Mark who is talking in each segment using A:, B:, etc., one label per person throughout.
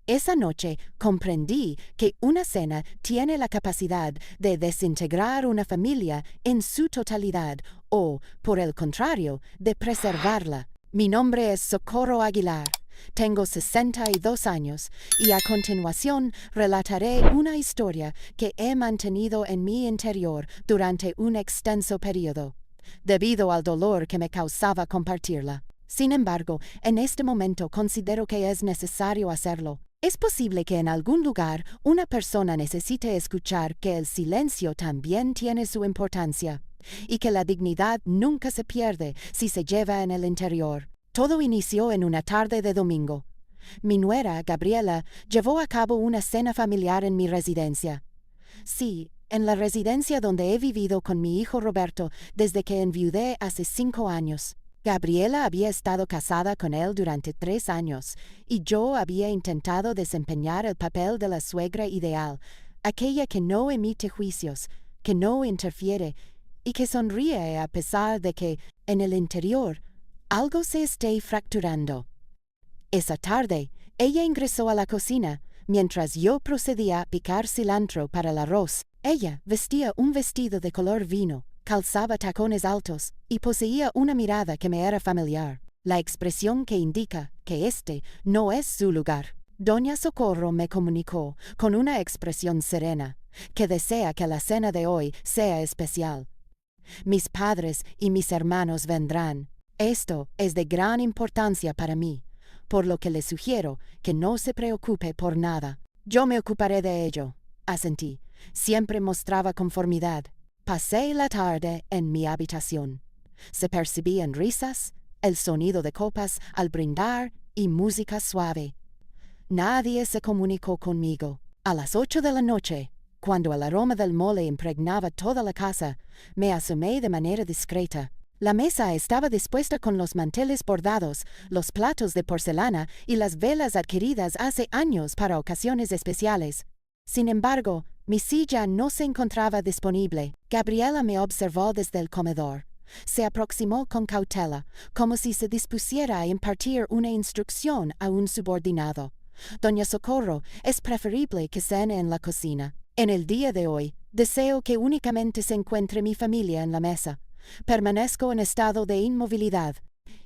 A: Esa noche comprendí que una cena tiene la capacidad de desintegrar una familia en su totalidad o, por el contrario, de preservarla. Mi nombre es Socorro Aguilar. Tengo 62 años y a continuación relataré una historia que he mantenido en mi interior durante un extenso periodo, debido al dolor que me causaba compartirla. Sin embargo, en este momento considero que es necesario hacerlo. Es posible que en algún lugar una persona necesite escuchar que el silencio también tiene su importancia y que la dignidad nunca se pierde si se lleva en el interior. Todo inició en una tarde de domingo. Mi nuera, Gabriela, llevó a cabo una cena familiar en mi residencia. Sí, en la residencia donde he vivido con mi hijo Roberto desde que enviudé hace 5 años. Gabriela había estado casada con él durante 3 años, y yo había intentado desempeñar el papel de la suegra ideal, aquella que no emite juicios, que no interfiere, y que sonríe a pesar de que, en el interior, algo se esté fracturando. Esa tarde, ella ingresó a la cocina, mientras yo procedía a picar cilantro para el arroz. Ella vestía un vestido de color vino, calzaba tacones altos y poseía una mirada que me era familiar, la expresión que indica que este no es su lugar. Doña Socorro me comunicó, con una expresión serena, que desea que la cena de hoy sea especial. Mis padres y mis hermanos vendrán. Esto es de gran importancia para mí, por lo que le sugiero que no se preocupe por nada. Yo me ocuparé de ello, asentí. Siempre mostraba conformidad. Pasé la tarde en mi habitación. Se percibían risas, el sonido de copas al brindar y música suave. Nadie se comunicó conmigo. A las 8 de la noche, cuando el aroma del mole impregnaba toda la casa, me asomé de manera discreta. La mesa estaba dispuesta con los manteles bordados, los platos de porcelana y las velas adquiridas hace años para ocasiones especiales. Sin embargo, mi silla no se encontraba disponible. Gabriela me observó desde el comedor. Se aproximó con cautela, como si se dispusiera a impartir una instrucción a un subordinado. Doña Socorro, es preferible que cene en la cocina. En el día de hoy, deseo que únicamente se encuentre mi familia en la mesa. Permanezco en estado de inmovilidad.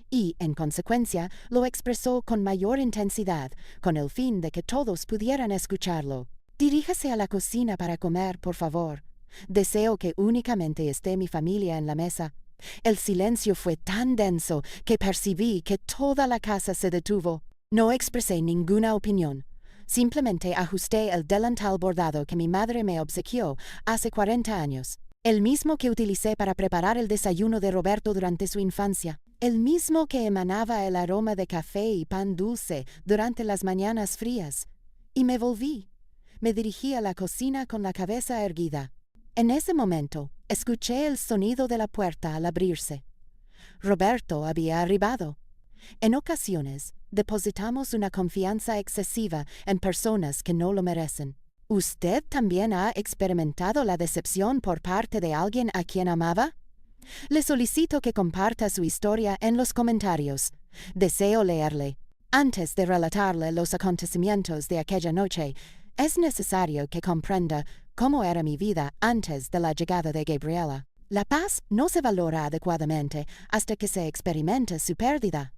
A: Y, en consecuencia, lo expresó con mayor intensidad, con el fin de que todos pudieran escucharlo. Diríjase a la cocina para comer, por favor. Deseo que únicamente esté mi familia en la mesa. El silencio fue tan denso que percibí que toda la casa se detuvo. No expresé ninguna opinión. Simplemente ajusté el delantal bordado que mi madre me obsequió hace 40 años. El mismo que utilicé para preparar el desayuno de Roberto durante su infancia. El mismo que emanaba el aroma de café y pan dulce durante las mañanas frías. Y me volví. Me dirigí a la cocina con la cabeza erguida. En ese momento, escuché el sonido de la puerta al abrirse. Roberto había arribado. En ocasiones, depositamos una confianza excesiva en personas que no lo merecen. ¿Usted también ha experimentado la decepción por parte de alguien a quien amaba? Le solicito que comparta su historia en los comentarios. Deseo leerle. Antes de relatarle los acontecimientos de aquella noche, es necesario que comprenda cómo era mi vida antes de la llegada de Gabriela. La paz no se valora adecuadamente hasta que se experimenta su pérdida.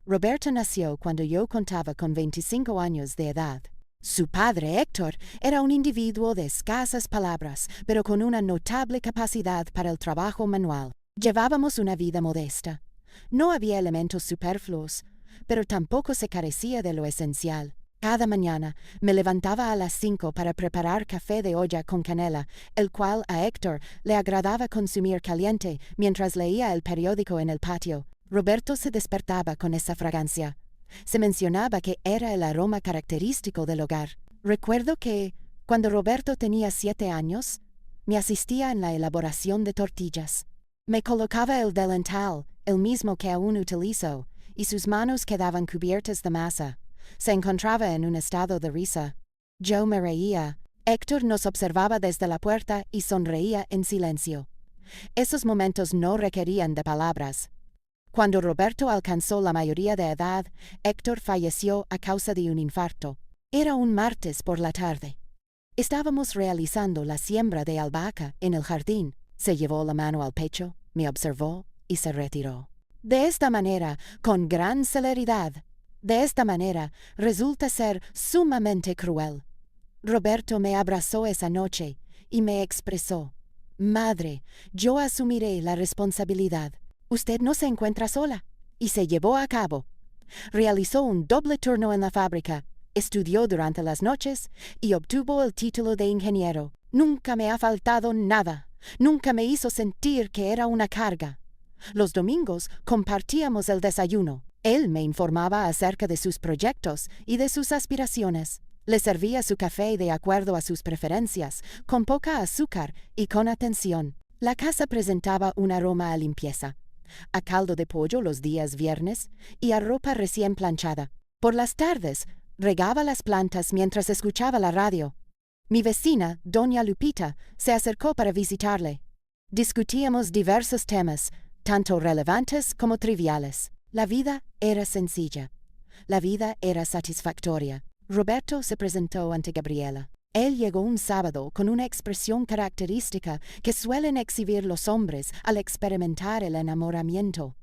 A: Roberto nació cuando yo contaba con 25 años de edad. Su padre, Héctor, era un individuo de escasas palabras, pero con una notable capacidad para el trabajo manual. Llevábamos una vida modesta. No había elementos superfluos, pero tampoco se carecía de lo esencial. Cada mañana me levantaba a las 5 para preparar café de olla con canela, el cual a Héctor le agradaba consumir caliente mientras leía el periódico en el patio. Roberto se despertaba con esa fragancia. Se mencionaba que era el aroma característico del hogar. Recuerdo que, cuando Roberto tenía 7 años, me asistía en la elaboración de tortillas. Me colocaba el delantal, el mismo que aún utilizo, y sus manos quedaban cubiertas de masa. Se encontraba en un estado de risa. Yo me reía. Héctor nos observaba desde la puerta y sonreía en silencio. Esos momentos no requerían de palabras. Cuando Roberto alcanzó la mayoría de edad, Héctor falleció a causa de un infarto. Era un martes por la tarde. Estábamos realizando la siembra de albahaca en el jardín. Se llevó la mano al pecho, me observó y se retiró. De esta manera, con gran celeridad. De esta manera, resulta ser sumamente cruel. Roberto me abrazó esa noche y me expresó: «Madre, yo asumiré la responsabilidad. Usted no se encuentra sola». Y se llevó a cabo. Realizó un doble turno en la fábrica, estudió durante las noches y obtuvo el título de ingeniero. Nunca me ha faltado nada. Nunca me hizo sentir que era una carga. Los domingos compartíamos el desayuno. Él me informaba acerca de sus proyectos y de sus aspiraciones. Le servía su café de acuerdo a sus preferencias, con poca azúcar y con atención. La casa presentaba un aroma a limpieza, a caldo de pollo los días viernes y a ropa recién planchada. Por las tardes, regaba las plantas mientras escuchaba la radio. Mi vecina, doña Lupita, se acercó para visitarle. Discutíamos diversos temas, tanto relevantes como triviales. La vida era sencilla. La vida era satisfactoria. Roberto se presentó ante Gabriela. Él llegó un sábado con una expresión característica que suelen exhibir los hombres al experimentar el enamoramiento.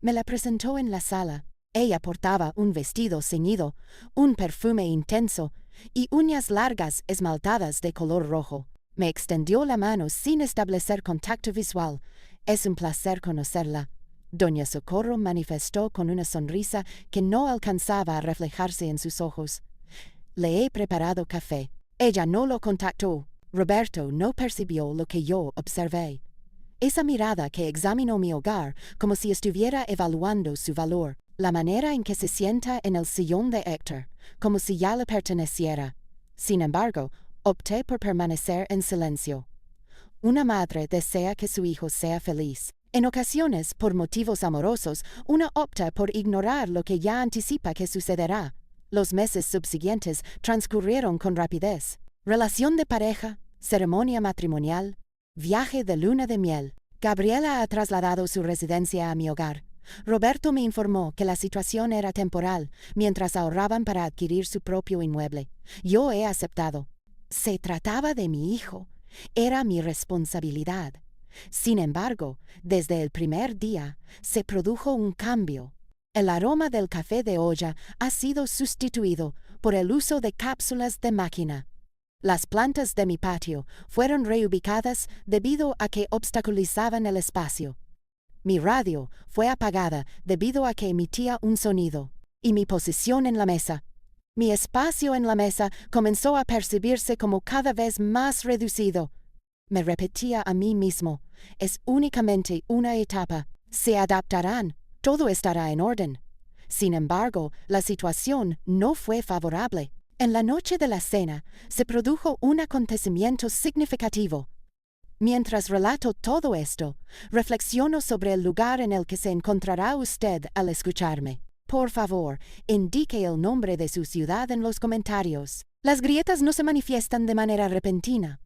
A: Me la presentó en la sala. Ella portaba un vestido ceñido, un perfume intenso y uñas largas esmaltadas de color rojo. Me extendió la mano sin establecer contacto visual. Es un placer conocerla. Doña Socorro manifestó con una sonrisa que no alcanzaba a reflejarse en sus ojos. Le he preparado café. Ella no lo contactó. Roberto no percibió lo que yo observé. Esa mirada que examinó mi hogar como si estuviera evaluando su valor. La manera en que se sienta en el sillón de Héctor, como si ya le perteneciera. Sin embargo, opté por permanecer en silencio. Una madre desea que su hijo sea feliz. En ocasiones, por motivos amorosos, una opta por ignorar lo que ya anticipa que sucederá. Los meses subsiguientes transcurrieron con rapidez. Relación de pareja, ceremonia matrimonial, viaje de luna de miel. Gabriela ha trasladado su residencia a mi hogar. Roberto me informó que la situación era temporal, mientras ahorraban para adquirir su propio inmueble. Yo he aceptado. Se trataba de mi hijo. Era mi responsabilidad. Sin embargo, desde el primer día, se produjo un cambio. El aroma del café de olla ha sido sustituido por el uso de cápsulas de máquina. Las plantas de mi patio fueron reubicadas debido a que obstaculizaban el espacio. Mi radio fue apagada debido a que emitía un sonido. Y mi posición en la mesa. Mi espacio en la mesa comenzó a percibirse como cada vez más reducido. Me repetía a mí mismo: es únicamente una etapa. Se adaptarán. Todo estará en orden. Sin embargo, la situación no fue favorable. En la noche de la cena, se produjo un acontecimiento significativo. Mientras relato todo esto, reflexiono sobre el lugar en el que se encontrará usted al escucharme. Por favor, indique el nombre de su ciudad en los comentarios. Las grietas no se manifiestan de manera repentina.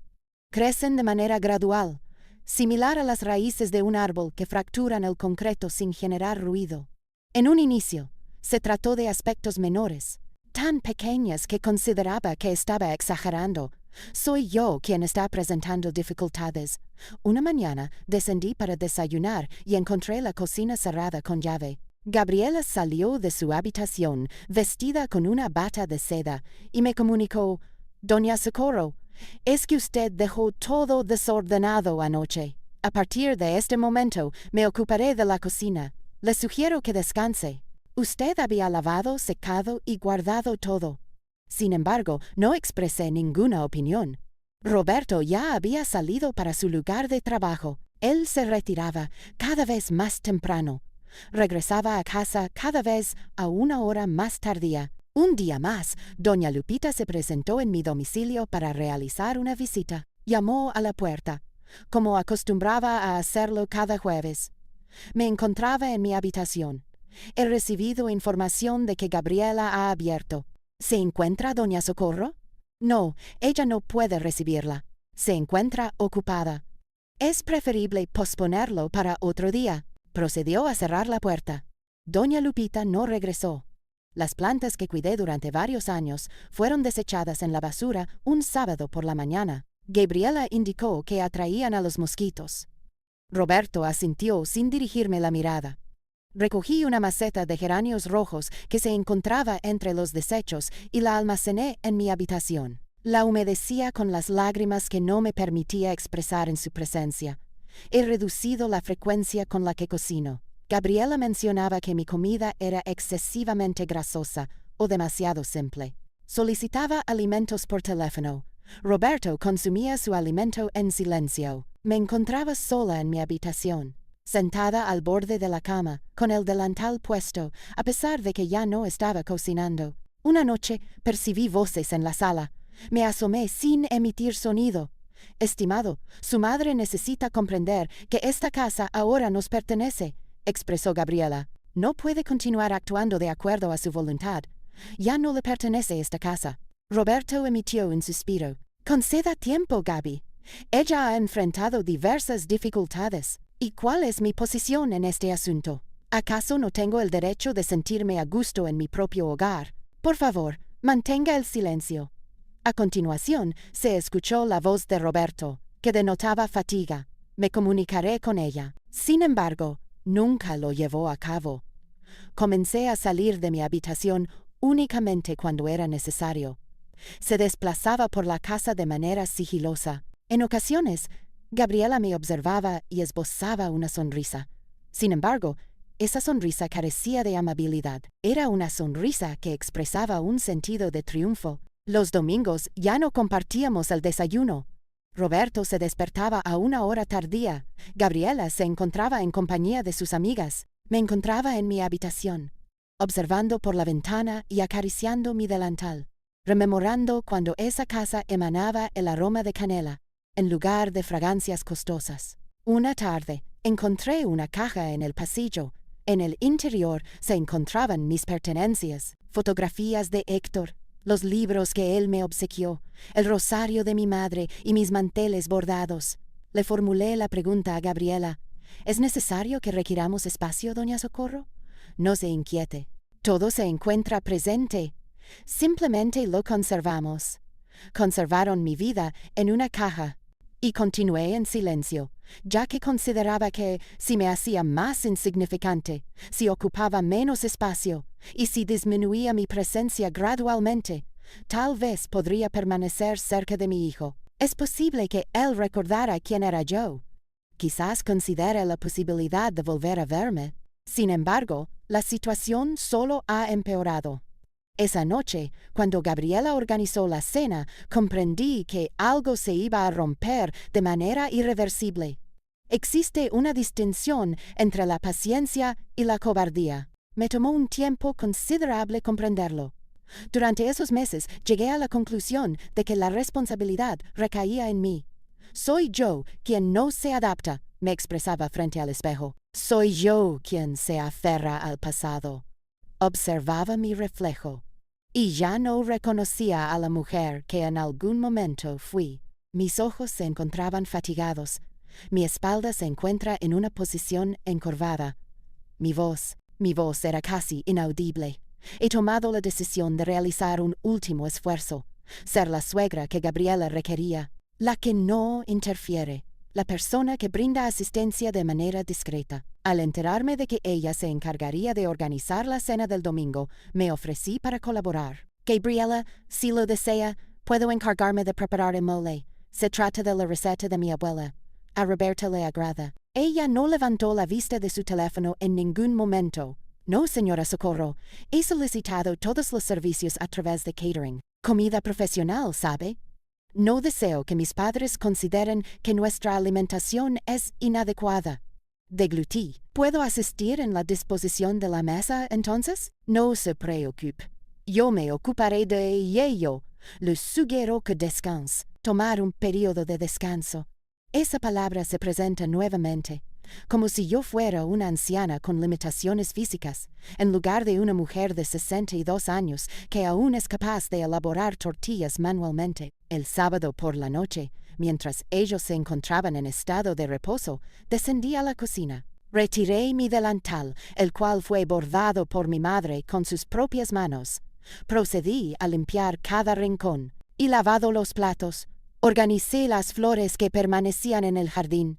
A: Crecen de manera gradual, similar a las raíces de un árbol que fracturan el concreto sin generar ruido. En un inicio, se trató de aspectos menores, tan pequeñas que consideraba que estaba exagerando. Soy yo quien está presentando dificultades. Una mañana descendí para desayunar y encontré la cocina cerrada con llave. Gabriela salió de su habitación vestida con una bata de seda y me comunicó: «Doña Socorro, es que usted dejó todo desordenado anoche. A partir de este momento me ocuparé de la cocina. Le sugiero que descanse». Usted había lavado, secado y guardado todo. Sin embargo, no expresé ninguna opinión. Roberto ya había salido para su lugar de trabajo. Él se retiraba cada vez más temprano. Regresaba a casa cada vez a una hora más tardía. Un día más, doña Lupita se presentó en mi domicilio para realizar una visita. Llamó a la puerta, como acostumbraba a hacerlo cada jueves. Me encontraba en mi habitación. He recibido información de que Gabriela ha abierto. ¿Se encuentra doña Socorro? No, ella no puede recibirla. Se encuentra ocupada. Es preferible posponerlo para otro día. Procedió a cerrar la puerta. Doña Lupita no regresó. Las plantas que cuidé durante varios años fueron desechadas en la basura un sábado por la mañana. Gabriela indicó que atraían a los mosquitos. Roberto asintió sin dirigirme la mirada. Recogí una maceta de geranios rojos que se encontraba entre los desechos y la almacené en mi habitación. La humedecía con las lágrimas que no me permitía expresar en su presencia. He reducido la frecuencia con la que cocino. Gabriela mencionaba que mi comida era excesivamente grasosa o demasiado simple. Solicitaba alimentos por teléfono. Roberto consumía su alimento en silencio. Me encontraba sola en mi habitación, sentada al borde de la cama, con el delantal puesto, a pesar de que ya no estaba cocinando. Una noche percibí voces en la sala. Me asomé sin emitir sonido. Estimado, su madre necesita comprender que esta casa ahora nos pertenece, expresó Gabriela. No puede continuar actuando de acuerdo a su voluntad. Ya no le pertenece esta casa. Roberto emitió un suspiro. Conceda tiempo, Gaby. Ella ha enfrentado diversas dificultades. ¿Y cuál es mi posición en este asunto? ¿Acaso no tengo el derecho de sentirme a gusto en mi propio hogar? Por favor, mantenga el silencio. A continuación, se escuchó la voz de Roberto, que denotaba fatiga. Me comunicaré con ella. Sin embargo, nunca lo llevó a cabo. Comencé a salir de mi habitación únicamente cuando era necesario. Se desplazaba por la casa de manera sigilosa. En ocasiones, Gabriela me observaba y esbozaba una sonrisa. Sin embargo, esa sonrisa carecía de amabilidad. Era una sonrisa que expresaba un sentido de triunfo. Los domingos ya no compartíamos el desayuno. Roberto se despertaba a una hora tardía. Gabriela se encontraba en compañía de sus amigas. Me encontraba en mi habitación, observando por la ventana y acariciando mi delantal, rememorando cuando esa casa emanaba el aroma de canela, en lugar de fragancias costosas. Una tarde, encontré una caja en el pasillo. En el interior se encontraban mis pertenencias, fotografías de Héctor, los libros que él me obsequió, el rosario de mi madre y mis manteles bordados. Le formulé la pregunta a Gabriela. ¿Es necesario que requiramos espacio, doña Socorro? No se inquiete. Todo se encuentra presente. Simplemente lo conservamos. Conservaron mi vida en una caja. Y continué en silencio, ya que consideraba que, si me hacía más insignificante, si ocupaba menos espacio, y si disminuía mi presencia gradualmente, tal vez podría permanecer cerca de mi hijo. Es posible que él recordara quién era yo. Quizás considere la posibilidad de volver a verme. Sin embargo, la situación solo ha empeorado. Esa noche, cuando Gabriela organizó la cena, comprendí que algo se iba a romper de manera irreversible. Existe una distinción entre la paciencia y la cobardía. Me tomó un tiempo considerable comprenderlo. Durante esos meses llegué a la conclusión de que la responsabilidad recaía en mí. Soy yo quien no se adapta, me expresaba frente al espejo. Soy yo quien se aferra al pasado. Observaba mi reflejo, y ya no reconocía a la mujer que en algún momento fui. Mis ojos se encontraban fatigados. Mi espalda se encuentra en una posición encorvada. Mi voz era casi inaudible. He tomado la decisión de realizar un último esfuerzo, ser la suegra que Gabriela requería, la que no interfiere, la persona que brinda asistencia de manera discreta. Al enterarme de que ella se encargaría de organizar la cena del domingo, me ofrecí para colaborar. Gabriela, si lo desea, puedo encargarme de preparar el mole. Se trata de la receta de mi abuela. A Roberta le agrada. Ella no levantó la vista de su teléfono en ningún momento. No, señora Socorro. He solicitado todos los servicios a través de catering. Comida profesional, ¿sabe? No deseo que mis padres consideren que nuestra alimentación es inadecuada. Deglutí. ¿Puedo asistir en la disposición de la mesa, entonces? No se preocupe. Yo me ocuparé de ello. Le sugiero que descanse. Tomar un periodo de descanso. Esa palabra se presenta nuevamente, como si yo fuera una anciana con limitaciones físicas, en lugar de una mujer de 62 años que aún es capaz de elaborar tortillas manualmente. El sábado por la noche, mientras ellos se encontraban en estado de reposo, descendí a la cocina. Retiré mi delantal, el cual fue bordado por mi madre con sus propias manos. Procedí a limpiar cada rincón, y lavado los platos. Organicé las flores que permanecían en el jardín.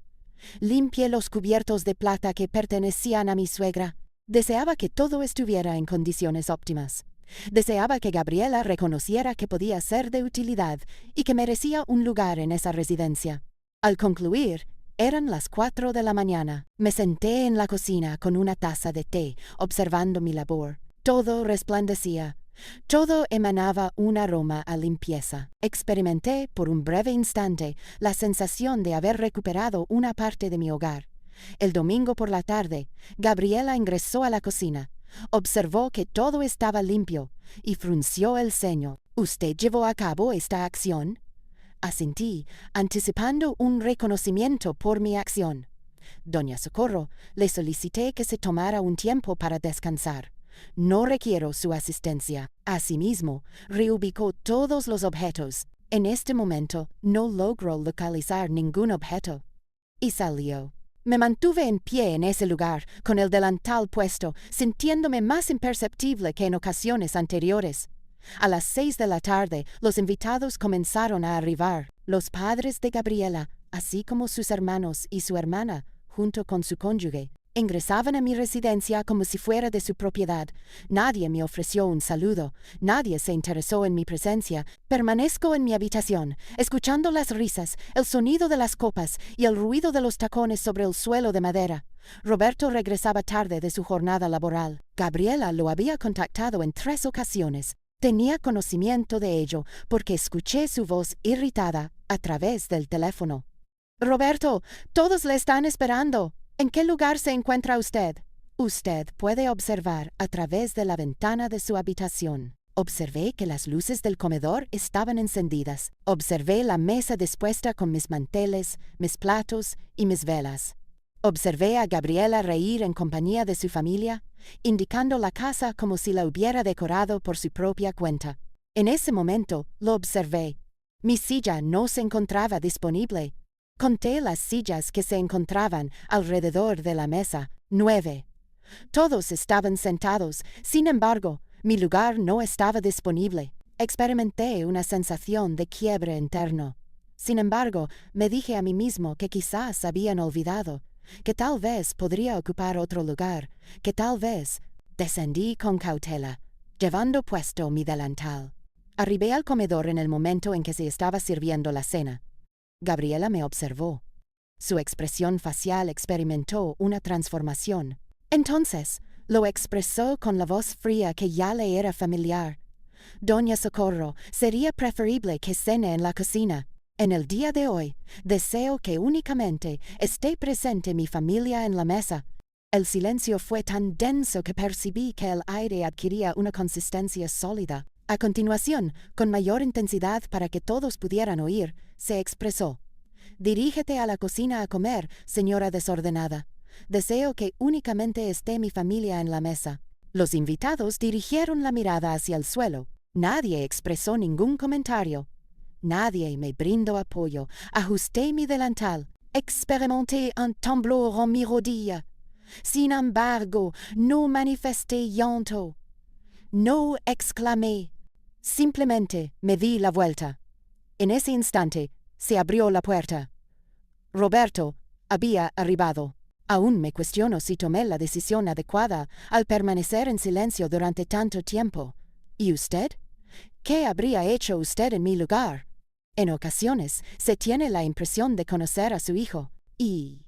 A: Limpié los cubiertos de plata que pertenecían a mi suegra. Deseaba que todo estuviera en condiciones óptimas. Deseaba que Gabriela reconociera que podía ser de utilidad y que merecía un lugar en esa residencia. Al concluir, eran las 4 de la mañana. Me senté en la cocina con una taza de té, observando mi labor. Todo resplandecía. Todo emanaba un aroma a limpieza. Experimenté por un breve instante la sensación de haber recuperado una parte de mi hogar. El domingo por la tarde, Gabriela ingresó a la cocina. Observó que todo estaba limpio y frunció el ceño. ¿Usted llevó a cabo esta acción? Asentí, anticipando un reconocimiento por mi acción. Doña Socorro, le solicité que se tomara un tiempo para descansar. No requiero su asistencia. Asimismo, reubicó todos los objetos. En este momento, no logró localizar ningún objeto. Y salió. Me mantuve en pie en ese lugar, con el delantal puesto, sintiéndome más imperceptible que en ocasiones anteriores. A las 6 de la tarde, los invitados comenzaron a arribar. Los padres de Gabriela, así como sus hermanos y su hermana, junto con su cónyuge, ingresaban a mi residencia como si fuera de su propiedad. Nadie me ofreció un saludo, nadie se interesó en mi presencia. Permanezco en mi habitación, escuchando las risas, el sonido de las copas y el ruido de los tacones sobre el suelo de madera. Roberto regresaba tarde de su jornada laboral. Gabriela lo había contactado en 3 ocasiones. Tenía conocimiento de ello porque escuché su voz irritada a través del teléfono. «Roberto, todos le están esperando. ¿En qué lugar se encuentra usted?» Usted puede observar a través de la ventana de su habitación. Observé que las luces del comedor estaban encendidas. Observé la mesa dispuesta con mis manteles, mis platos y mis velas. Observé a Gabriela reír en compañía de su familia, indicando la casa como si la hubiera decorado por su propia cuenta. En ese momento lo observé. Mi silla no se encontraba disponible. Conté las sillas que se encontraban alrededor de la mesa, 9. Todos estaban sentados, sin embargo, mi lugar no estaba disponible. Experimenté una sensación de quiebre interno. Sin embargo, me dije a mí mismo que quizás habían olvidado, que tal vez podría ocupar otro lugar, que tal vez. Descendí con cautela, llevando puesto mi delantal. Arribé al comedor en el momento en que se estaba sirviendo la cena. Gabriela me observó. Su expresión facial experimentó una transformación. Entonces, lo expresó con la voz fría que ya le era familiar. «Doña Socorro, sería preferible que cene en la cocina. En el día de hoy, deseo que únicamente esté presente mi familia en la mesa». El silencio fue tan denso que percibí que el aire adquiría una consistencia sólida. A continuación, con mayor intensidad para que todos pudieran oír, se expresó: «Dirígete a la cocina a comer, señora desordenada. Deseo que únicamente esté mi familia en la mesa». Los invitados dirigieron la mirada hacia el suelo. Nadie expresó ningún comentario. Nadie me brindó apoyo. Ajusté mi delantal. Experimenté un temblor en mi rodilla. Sin embargo, no manifesté llanto. No exclamé. Simplemente me di la vuelta. En ese instante, se abrió la puerta. Roberto había arribado. Aún me cuestiono si tomé la decisión adecuada al permanecer en silencio durante tanto tiempo. ¿Y usted? ¿Qué habría hecho usted en mi lugar? En ocasiones se tiene la impresión de conocer a su hijo y,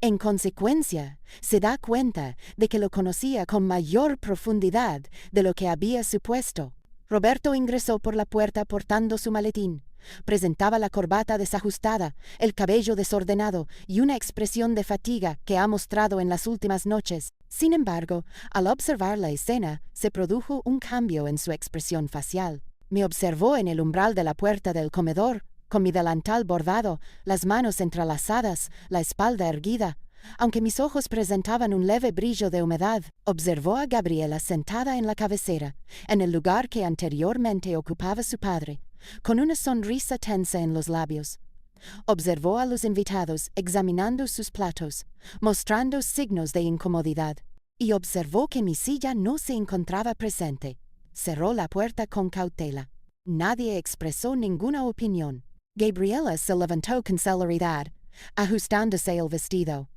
A: en consecuencia, se da cuenta de que lo conocía con mayor profundidad de lo que había supuesto. Roberto ingresó por la puerta portando su maletín. Presentaba la corbata desajustada, el cabello desordenado y una expresión de fatiga que ha mostrado en las últimas noches. Sin embargo, al observar la escena, se produjo un cambio en su expresión facial. Me observó en el umbral de la puerta del comedor, con mi delantal bordado, las manos entrelazadas, la espalda erguida. Aunque mis ojos presentaban un leve brillo de humedad, observó a Gabriela sentada en la cabecera, en el lugar que anteriormente ocupaba su padre, con una sonrisa tensa en los labios. Observó a los invitados examinando sus platos, mostrando signos de incomodidad, y observó que mi silla no se encontraba presente. Cerró la puerta con cautela. Nadie expresó ninguna opinión. Gabriela se levantó con celeridad, ajustándose el vestido.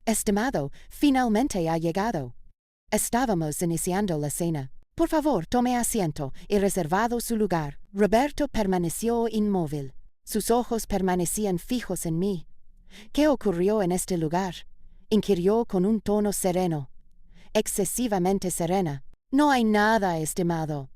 A: Estimado, finalmente ha llegado. Estábamos iniciando la cena. Por favor, tome asiento y reservado su lugar. Roberto permaneció inmóvil. Sus ojos permanecían fijos en mí. ¿Qué ocurrió en este lugar? Inquirió con un tono sereno. Excesivamente serena. No hay nada, estimado.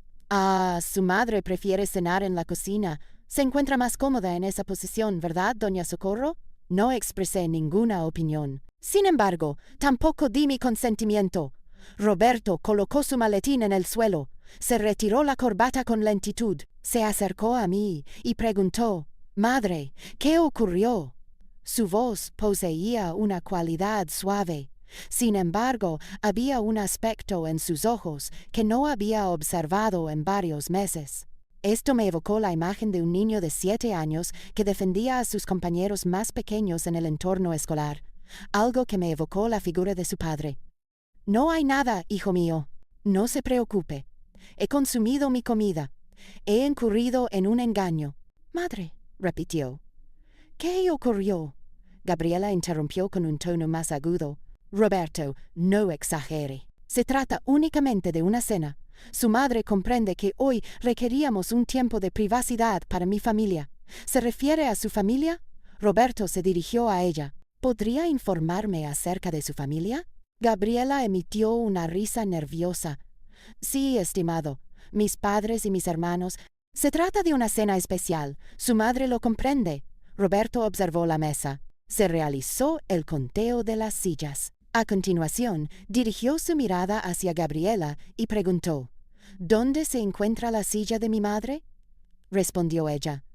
A: Su madre prefiere cenar en la cocina. Se encuentra más cómoda en esa posición, ¿verdad, doña Socorro? No expresé ninguna opinión. Sin embargo, tampoco di mi consentimiento. Roberto colocó su maletín en el suelo, se retiró la corbata con lentitud, se acercó a mí y preguntó: «Madre, ¿qué ocurrió?» Su voz poseía una cualidad suave. Sin embargo, había un aspecto en sus ojos que no había observado en varios meses. Esto me evocó la imagen de un niño de 7 años que defendía a sus compañeros más pequeños en el entorno escolar, algo que me evocó la figura de su padre. «No hay nada, hijo mío. No se preocupe. He consumido mi comida. He incurrido en un engaño». «Madre», repitió. «¿Qué ocurrió?» Gabriela interrumpió con un tono más agudo. «Roberto, no exagere. Se trata únicamente de una cena. Su madre comprende que hoy requeríamos un tiempo de privacidad para mi familia. ¿Se refiere a su familia?» Roberto se dirigió a ella. «¿Podría informarme acerca de su familia?» Gabriela emitió una risa nerviosa. «Sí, estimado. Mis padres y mis hermanos. Se trata de una cena especial. Su madre lo comprende». Roberto observó la mesa. Se realizó el conteo de las sillas. A continuación, dirigió su mirada hacia Gabriela y preguntó: «¿Dónde se encuentra la silla de mi madre?» Respondió ella: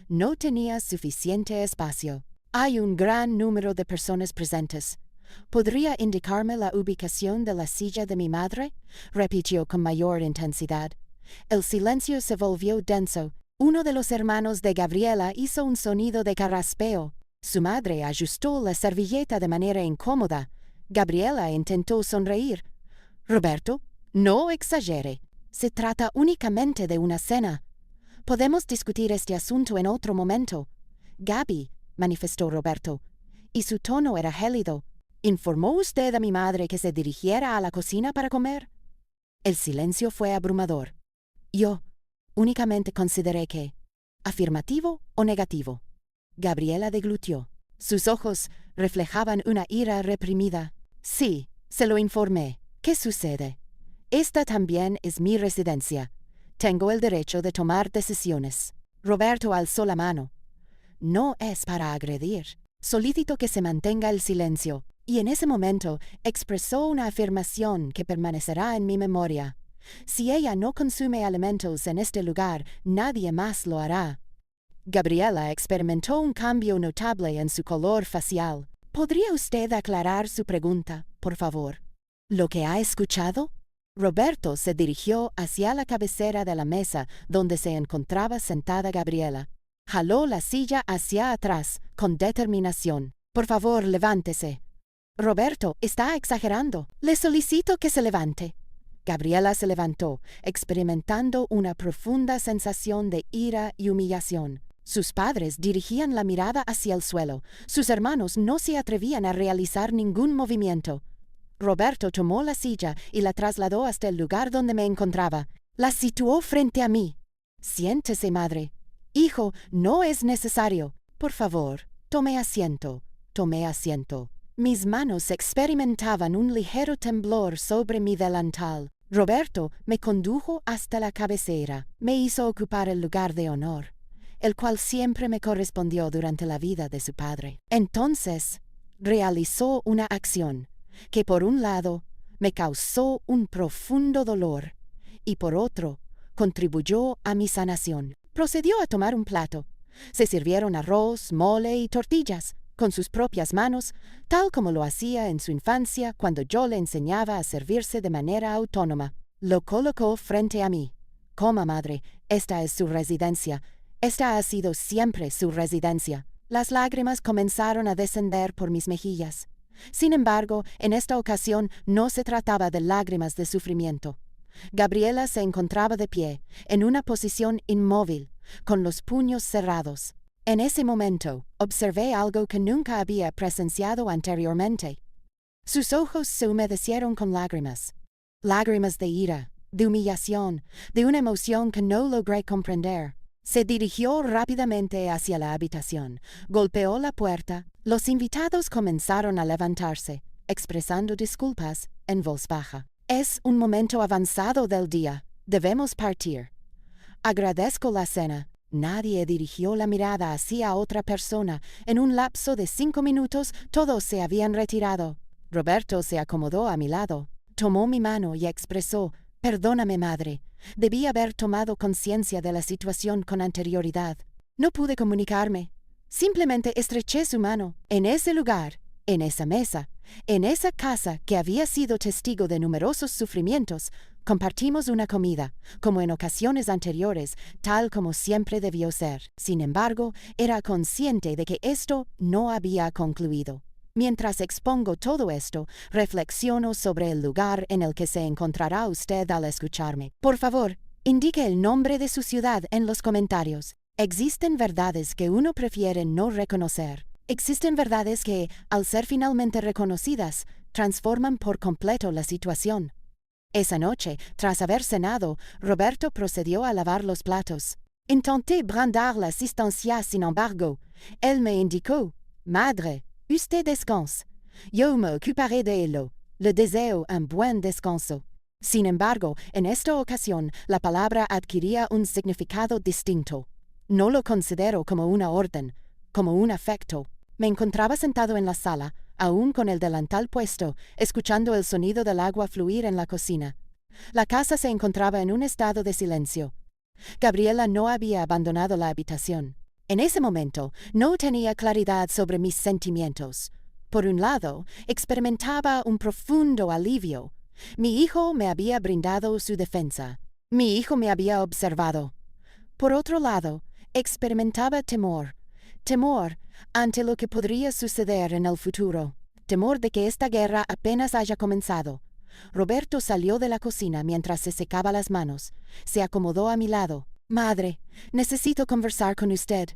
A: «No tenía suficiente espacio. Hay un gran número de personas presentes. ¿Podría indicarme la ubicación de la silla de mi madre?», repitió con mayor intensidad. El silencio se volvió denso. Uno de los hermanos de Gabriela hizo un sonido de carraspeo. Su madre ajustó la servilleta de manera incómoda. Gabriela intentó sonreír. «Roberto, no exagere. Se trata únicamente de una cena. Podemos discutir este asunto en otro momento». «Gaby», manifestó Roberto, y su tono era gélido, «¿informó usted a mi madre que se dirigiera a la cocina para comer?» El silencio fue abrumador. Yo únicamente consideré que, afirmativo o negativo. Gabriela deglutió. Sus ojos reflejaban una ira reprimida. «Sí, se lo informé. ¿Qué sucede? Esta también es mi residencia. Tengo el derecho de tomar decisiones». Roberto alzó la mano. «No es para agredir. Solicito que se mantenga el silencio». Y en ese momento expresó una afirmación que permanecerá en mi memoria. «Si ella no consume alimentos en este lugar, nadie más lo hará». Gabriela experimentó un cambio notable en su color facial. «¿Podría usted aclarar su pregunta, por favor?» «¿Lo que ha escuchado?» Roberto se dirigió hacia la cabecera de la mesa donde se encontraba sentada Gabriela. Jaló la silla hacia atrás con determinación. «Por favor, levántese». «Roberto, está exagerando. Le solicito que se levante». Gabriela se levantó, experimentando una profunda sensación de ira y humillación. Sus padres dirigían la mirada hacia el suelo. Sus hermanos no se atrevían a realizar ningún movimiento. Roberto tomó la silla y la trasladó hasta el lugar donde me encontraba. La situó frente a mí. «Siéntese, madre». «Hijo, no es necesario. Por favor, tome asiento». Tomé asiento. Mis manos experimentaban un ligero temblor sobre mi delantal. Roberto me condujo hasta la cabecera. Me hizo ocupar el lugar de honor, el cual siempre me correspondió durante la vida de su padre. Entonces, realizó una acción que por un lado me causó un profundo dolor y por otro contribuyó a mi sanación. Procedió a tomar un plato. Se sirvieron arroz, mole y tortillas con sus propias manos, tal como lo hacía en su infancia cuando yo le enseñaba a servirse de manera autónoma. Lo colocó frente a mí. «Coma, madre, esta es su residencia. Esta ha sido siempre su residencia». Las lágrimas comenzaron a descender por mis mejillas. Sin embargo, en esta ocasión no se trataba de lágrimas de sufrimiento. Gabriela se encontraba de pie, en una posición inmóvil, con los puños cerrados. En ese momento, observé algo que nunca había presenciado anteriormente. Sus ojos se humedecieron con lágrimas. Lágrimas de ira, de humillación, de una emoción que no logré comprender. Se dirigió rápidamente hacia la habitación, golpeó la puerta. Los invitados comenzaron a levantarse, expresando disculpas en voz baja. Es un momento avanzado del día. Debemos partir. Agradezco la cena. Nadie dirigió la mirada hacia otra persona. En un lapso de 5 minutos, todos se habían retirado. Roberto se acomodó a mi lado, tomó mi mano y expresó: «Perdóname, madre. Debí haber tomado conciencia de la situación con anterioridad. No pude comunicarme. Simplemente estreché su mano. En ese lugar, en esa mesa, en esa casa que había sido testigo de numerosos sufrimientos, compartimos una comida, como en ocasiones anteriores, tal como siempre debió ser. Sin embargo, era consciente de que esto no había concluido. Mientras expongo todo esto, reflexiono sobre el lugar en el que se encontrará usted al escucharme. Por favor, indique el nombre de su ciudad en los comentarios. Existen verdades que uno prefiere no reconocer. Existen verdades que, al ser finalmente reconocidas, transforman por completo la situación. Esa noche, tras haber cenado, Roberto procedió a lavar los platos. Intenté brindar la asistencia, sin embargo. Él me indicó: «Madre, usted descanse. Yo me ocuparé de él. Le deseo un buen descanso». Sin embargo, en esta ocasión, la palabra adquiría un significado distinto. No lo considero como una orden, como un afecto. Me encontraba sentado en la sala, aún con el delantal puesto, escuchando el sonido del agua fluir en la cocina. La casa se encontraba en un estado de silencio. Gabriela no había abandonado la habitación. En ese momento, no tenía claridad sobre mis sentimientos. Por un lado, experimentaba un profundo alivio. Mi hijo me había brindado su defensa. Mi hijo me había observado. Por otro lado, experimentaba temor. Temor ante lo que podría suceder en el futuro. Temor de que esta guerra apenas haya comenzado. Roberto salió de la cocina mientras se secaba las manos. Se acomodó a mi lado. «Madre, necesito conversar con usted».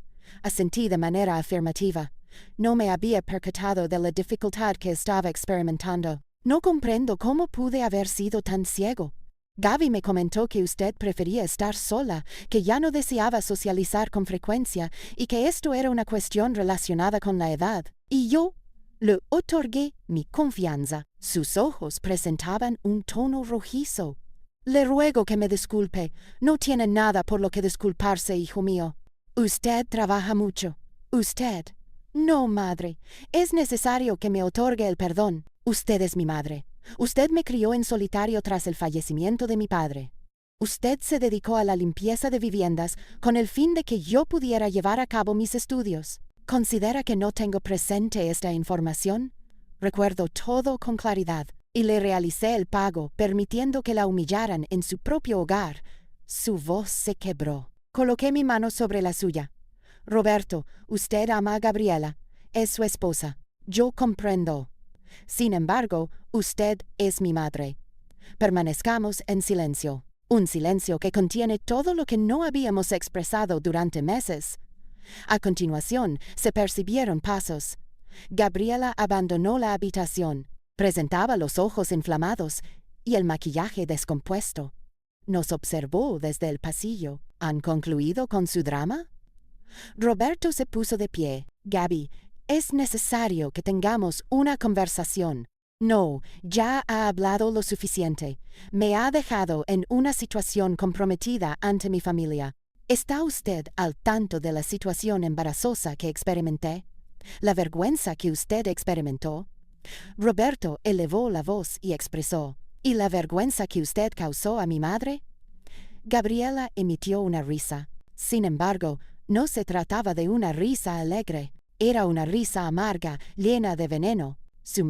A: Asentí de manera afirmativa. No me había percatado de la dificultad que estaba experimentando. No comprendo cómo pude haber sido tan ciego. Gaby me comentó que usted prefería estar sola, que ya no deseaba socializar con frecuencia y que esto era una cuestión relacionada con la edad. Y yo le otorgué mi confianza. Sus ojos presentaban un tono rojizo. «Le ruego que me disculpe. No tiene nada por lo que disculparse, hijo mío. Usted trabaja mucho. Usted». «No, madre. Es necesario que me otorgue el perdón. Usted es mi madre. Usted me crió en solitario tras el fallecimiento de mi padre. Usted se dedicó a la limpieza de viviendas con el fin de que yo pudiera llevar a cabo mis estudios. ¿Considera que no tengo presente esta información?» Recuerdo todo con claridad y le realicé el pago, permitiendo que la humillaran en su propio hogar. Su voz se quebró. Coloqué mi mano sobre la suya. «Roberto, usted ama a Gabriela. Es su esposa. Yo comprendo. Sin embargo, usted es mi madre. Permanezcamos en silencio. Un silencio que contiene todo lo que no habíamos expresado durante meses». A continuación, se percibieron pasos. Gabriela abandonó la habitación. Presentaba los ojos inflamados y el maquillaje descompuesto. Nos observó desde el pasillo. ¿Han concluido con su drama? Roberto se puso de pie. «Gaby, es necesario que tengamos una conversación». «No, ya ha hablado lo suficiente. Me ha dejado en una situación comprometida ante mi familia. ¿Está usted al tanto de la situación embarazosa que experimenté? ¿La vergüenza que usted experimentó?» Roberto elevó la voz y expresó: «¿Y la vergüenza que usted causó a mi madre?» Gabriela emitió una risa. Sin embargo, no se trataba de una risa alegre. Era una risa amarga, llena de veneno. Su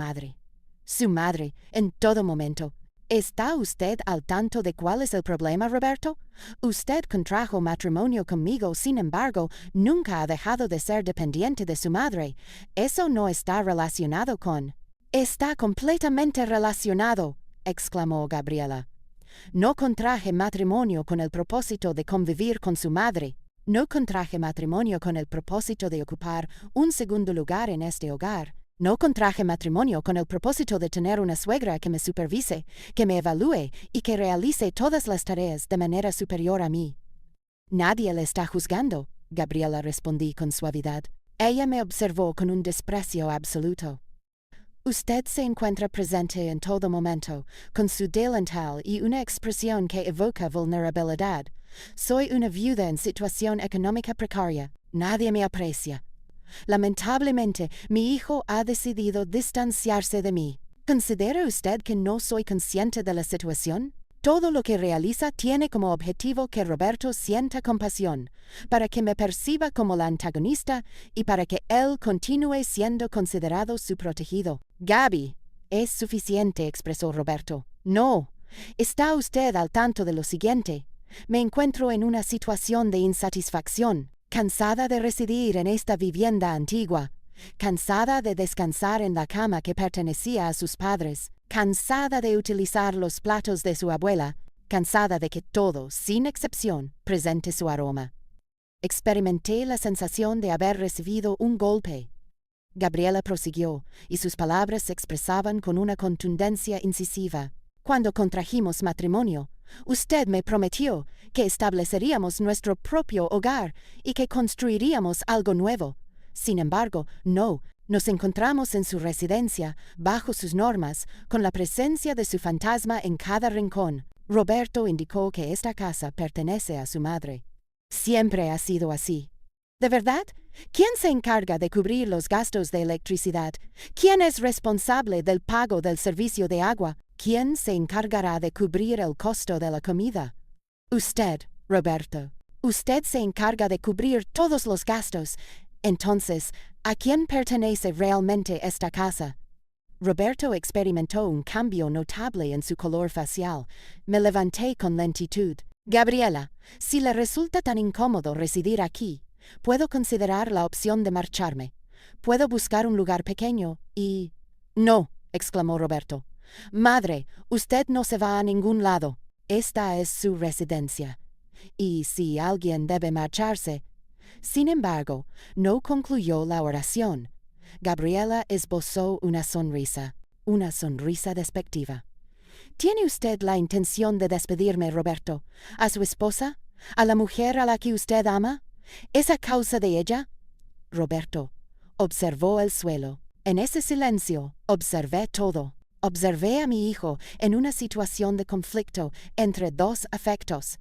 A: madre, en todo momento, ¿Está usted al tanto de cuál es el problema, Roberto? Usted contrajo matrimonio conmigo, sin embargo, nunca ha dejado de ser dependiente de su madre. Eso no está relacionado con... Está completamente relacionado, exclamó Gabriela. No contraje matrimonio con el propósito de convivir con su madre. No contraje matrimonio con el propósito de ocupar un segundo lugar en este hogar. No contraje matrimonio con el propósito de tener una suegra que me supervise, que me evalúe y que realice todas las tareas de manera superior a mí. Nadie le está juzgando, Gabriela respondí con suavidad. Ella me observó con un desprecio absoluto. Usted se encuentra presente en todo momento, con su delantal y una expresión que evoca vulnerabilidad. Soy una viuda en situación económica precaria. Nadie me aprecia. Lamentablemente, mi hijo ha decidido distanciarse de mí. ¿Considera usted que no soy consciente de la situación? Todo lo que realiza tiene como objetivo que Roberto sienta compasión, para que me perciba como la antagonista y para que él continúe siendo considerado su protegido. Gaby, es suficiente, expresó Roberto. No, está usted al tanto de lo siguiente. Me encuentro en una situación de insatisfacción. Cansada de residir en esta vivienda antigua, cansada de descansar en la cama que pertenecía a sus padres, cansada de utilizar los platos de su abuela, cansada de que todo, sin excepción, presente su aroma. Experimenté la sensación de haber recibido un golpe. Gabriela prosiguió, y sus palabras se expresaban con una contundencia incisiva. Cuando contrajimos matrimonio, usted me prometió que estableceríamos nuestro propio hogar y que construiríamos algo nuevo. Sin embargo, no, nos encontramos en su residencia, bajo sus normas, con la presencia de su fantasma en cada rincón. Roberto indicó que esta casa pertenece a su madre. Siempre ha sido así. ¿De verdad? ¿Quién se encarga de cubrir los gastos de electricidad? ¿Quién es responsable del pago del servicio de agua? ¿Quién se encargará de cubrir el costo de la comida? Usted, Roberto. Usted se encarga de cubrir todos los gastos. Entonces, ¿a quién pertenece realmente esta casa? Roberto experimentó un cambio notable en su color facial. Me levanté con lentitud. Gabriela, si le resulta tan incómodo residir aquí, puedo considerar la opción de marcharme. Puedo buscar un lugar pequeño y... No, exclamó Roberto. Madre, usted no se va a ningún lado. Esta es su residencia. Y si alguien debe marcharse... Sin embargo, no concluyó la oración. Gabriela esbozó una sonrisa despectiva. ¿Tiene usted la intención de despedirme, Roberto? ¿A su esposa? ¿A la mujer a la que usted ama? ¿Es a causa de ella? Roberto observó el suelo. En ese silencio, observé todo. Observé a mi hijo en una situación de conflicto entre dos afectos.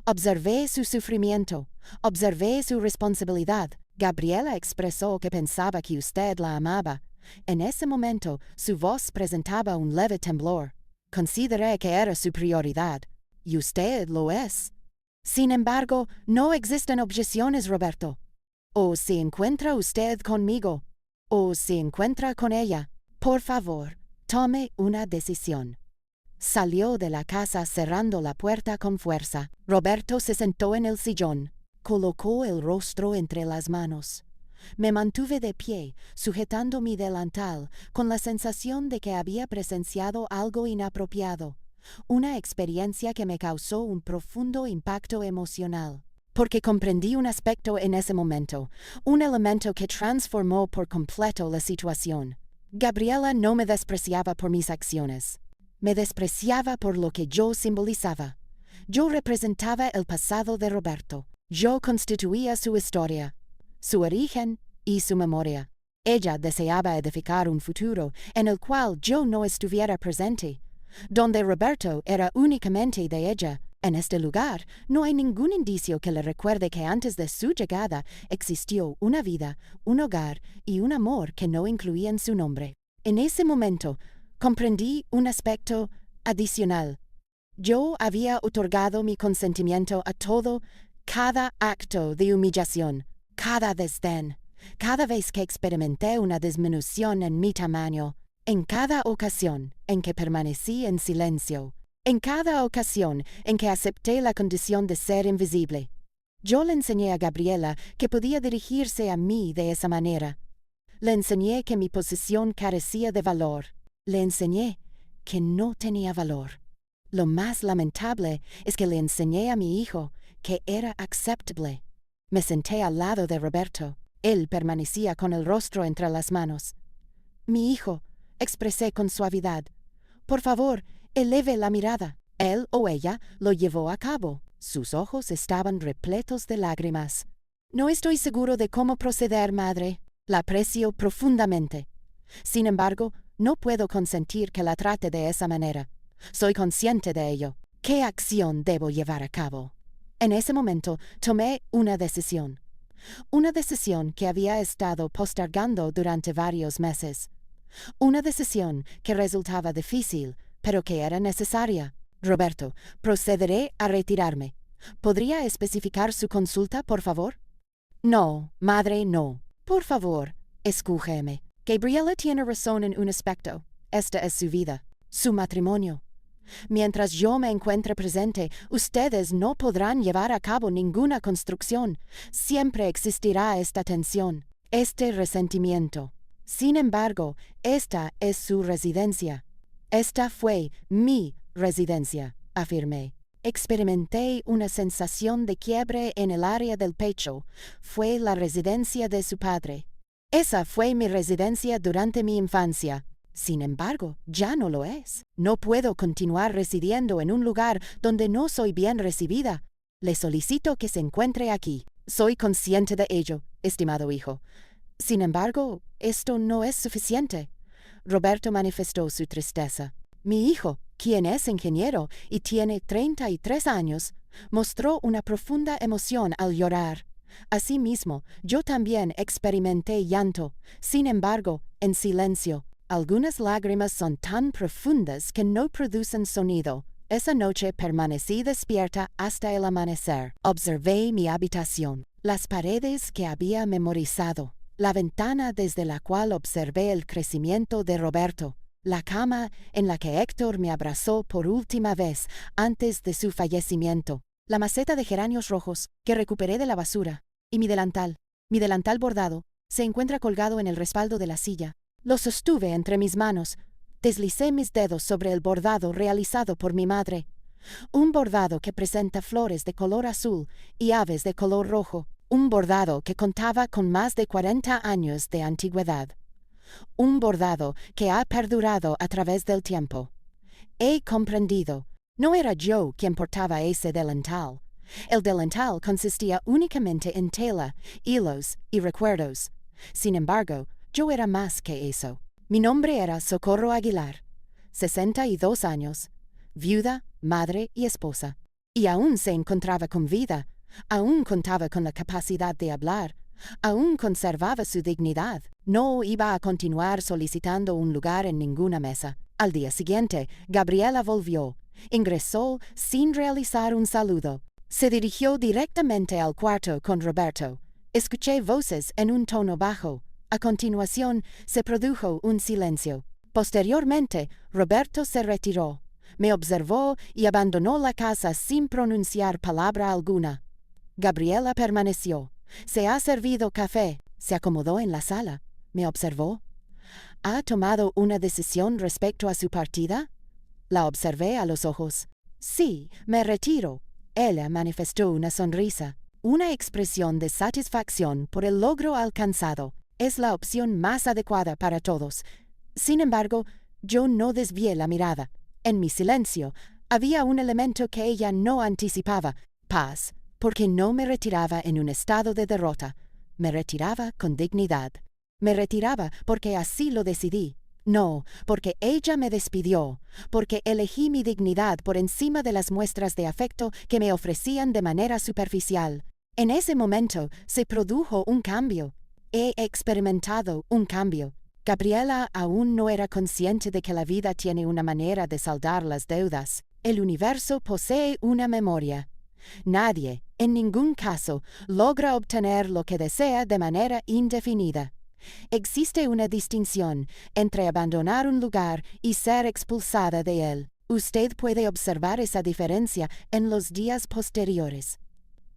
A: Observé su sufrimiento. Observé su responsabilidad. Gabriela expresó que pensaba que usted la amaba. En ese momento, su voz presentaba un leve temblor. Consideré que era su prioridad. Y usted lo es. Sin embargo, no existen objeciones, Roberto. O se encuentra usted conmigo, o se encuentra con ella. Por favor, tome una decisión. Salió de la casa cerrando la puerta con fuerza. Roberto se sentó en el sillón. Colocó el rostro entre las manos. Me mantuve de pie, sujetando mi delantal, con la sensación de que había presenciado algo inapropiado, una experiencia que me causó un profundo impacto emocional. Porque comprendí un aspecto en ese momento, un elemento que transformó por completo la situación. Gabriela no me despreciaba por mis acciones. Me despreciaba por lo que yo simbolizaba. Yo representaba el pasado de Roberto. Yo constituía su historia, su origen y su memoria. Ella deseaba edificar un futuro en el cual yo no estuviera presente, donde Roberto era únicamente de ella. En este lugar no hay ningún indicio que le recuerde que antes de su llegada existió una vida, un hogar y un amor que no incluían su nombre. En ese momento comprendí un aspecto adicional. Yo había otorgado mi consentimiento a todo, cada acto de humillación, cada desdén, cada vez que experimenté una disminución en mi tamaño. En cada ocasión en que permanecí en silencio, en cada ocasión en que acepté la condición de ser invisible, yo le enseñé a Gabriela que podía dirigirse a mí de esa manera. Le enseñé que mi posición carecía de valor. Le enseñé que no tenía valor. Lo más lamentable es que le enseñé a mi hijo que era aceptable. Me senté al lado de Roberto. Él permanecía con el rostro entre las manos. Mi hijo, expresé con suavidad. Por favor, eleve la mirada. Él o ella lo llevó a cabo. Sus ojos estaban repletos de lágrimas. No estoy seguro de cómo proceder, madre. La aprecio profundamente. Sin embargo, no puedo consentir que la trate de esa manera. Soy consciente de ello. ¿Qué acción debo llevar a cabo? En ese momento tomé una decisión. Una decisión que había estado postergando durante varios meses. Una decisión que resultaba difícil, pero que era necesaria. Roberto, procederé a retirarme. ¿Podría especificar su consulta, por favor? No, madre, no. Por favor, escúcheme. Gabriela tiene razón en un aspecto. Esta es su vida, su matrimonio. Mientras yo me encuentre presente, ustedes no podrán llevar a cabo ninguna construcción. Siempre existirá esta tensión, este resentimiento. Sin embargo, esta es su residencia. Esta fue mi residencia, afirmé. Experimenté una sensación de quiebre en el área del pecho. Fue la residencia de su padre. Esa fue mi residencia durante mi infancia. Sin embargo, ya no lo es. No puedo continuar residiendo en un lugar donde no soy bien recibida. Le solicito que se encuentre aquí. Soy consciente de ello, estimado hijo. Sin embargo, esto no es suficiente. Roberto manifestó su tristeza. Mi hijo, quien es ingeniero y tiene 33 años, mostró una profunda emoción al llorar. Asimismo, yo también experimenté llanto, sin embargo, en silencio. Algunas lágrimas son tan profundas que no producen sonido. Esa noche permanecí despierta hasta el amanecer. Observé mi habitación, las paredes que había memorizado, la ventana desde la cual observé el crecimiento de Roberto, la cama en la que Héctor me abrazó por última vez antes de su fallecimiento, la maceta de geranios rojos que recuperé de la basura, y mi delantal bordado, se encuentra colgado en el respaldo de la silla. Lo sostuve entre mis manos, deslicé mis dedos sobre el bordado realizado por mi madre. Un bordado que presenta flores de color azul y aves de color rojo. Un bordado que contaba con más de 40 años de antigüedad. Un bordado que ha perdurado a través del tiempo. He comprendido. No era yo quien portaba ese delantal. El delantal consistía únicamente en tela, hilos y recuerdos. Sin embargo, yo era más que eso. Mi nombre era Socorro Aguilar, 62 años, viuda, madre y esposa. Y aún se encontraba con vida, aún contaba con la capacidad de hablar, aún conservaba su dignidad. No iba a continuar solicitando un lugar en ninguna mesa. Al día siguiente, Gabriela volvió, ingresó sin realizar un saludo. Se dirigió directamente al cuarto con Roberto. Escuché voces en un tono bajo. A continuación, se produjo un silencio. Posteriormente, Roberto se retiró, me observó y abandonó la casa sin pronunciar palabra alguna. Gabriela permaneció. Se ha servido café. Se acomodó en la sala. Me observó. ¿Ha tomado una decisión respecto a su partida? La observé a los ojos. Sí, me retiro. Ella manifestó una sonrisa, una expresión de satisfacción por el logro alcanzado. Es la opción más adecuada para todos. Sin embargo, yo no desvié la mirada. En mi silencio, había un elemento que ella no anticipaba: paz, porque no me retiraba en un estado de derrota. Me retiraba con dignidad. Me retiraba porque así lo decidí. No, porque ella me despidió, porque elegí mi dignidad por encima de las muestras de afecto que me ofrecían de manera superficial. En ese momento se produjo un cambio. He experimentado un cambio. Gabriela aún no era consciente de que la vida tiene una manera de saldar las deudas. El universo posee una memoria. Nadie, en ningún caso, logra obtener lo que desea de manera indefinida. Existe una distinción entre abandonar un lugar y ser expulsada de él. Usted puede observar esa diferencia en los días posteriores.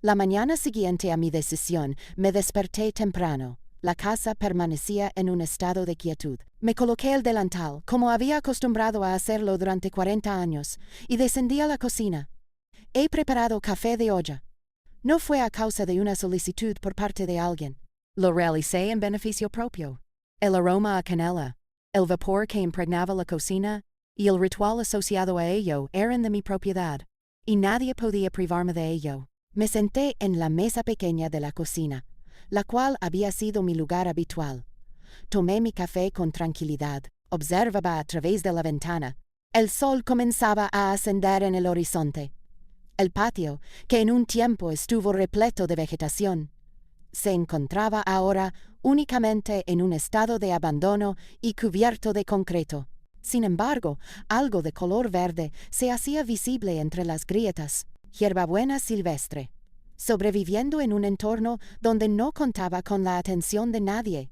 A: La mañana siguiente a mi decisión, me desperté temprano. La casa permanecía en un estado de quietud. Me coloqué el delantal, como había acostumbrado a hacerlo durante 40 años, y descendí a la cocina. He preparado café de olla. No fue a causa de una solicitud por parte de alguien. Lo realicé en beneficio propio. El aroma a canela, el vapor que impregnaba la cocina y el ritual asociado a ello eran de mi propiedad, y nadie podía privarme de ello. Me senté en la mesa pequeña de la cocina, la cual había sido mi lugar habitual. Tomé mi café con tranquilidad, observaba a través de la ventana. El sol comenzaba a ascender en el horizonte. El patio, que en un tiempo estuvo repleto de vegetación, se encontraba ahora únicamente en un estado de abandono y cubierto de concreto. Sin embargo, algo de color verde se hacía visible entre las grietas, hierbabuena silvestre, sobreviviendo en un entorno donde no contaba con la atención de nadie,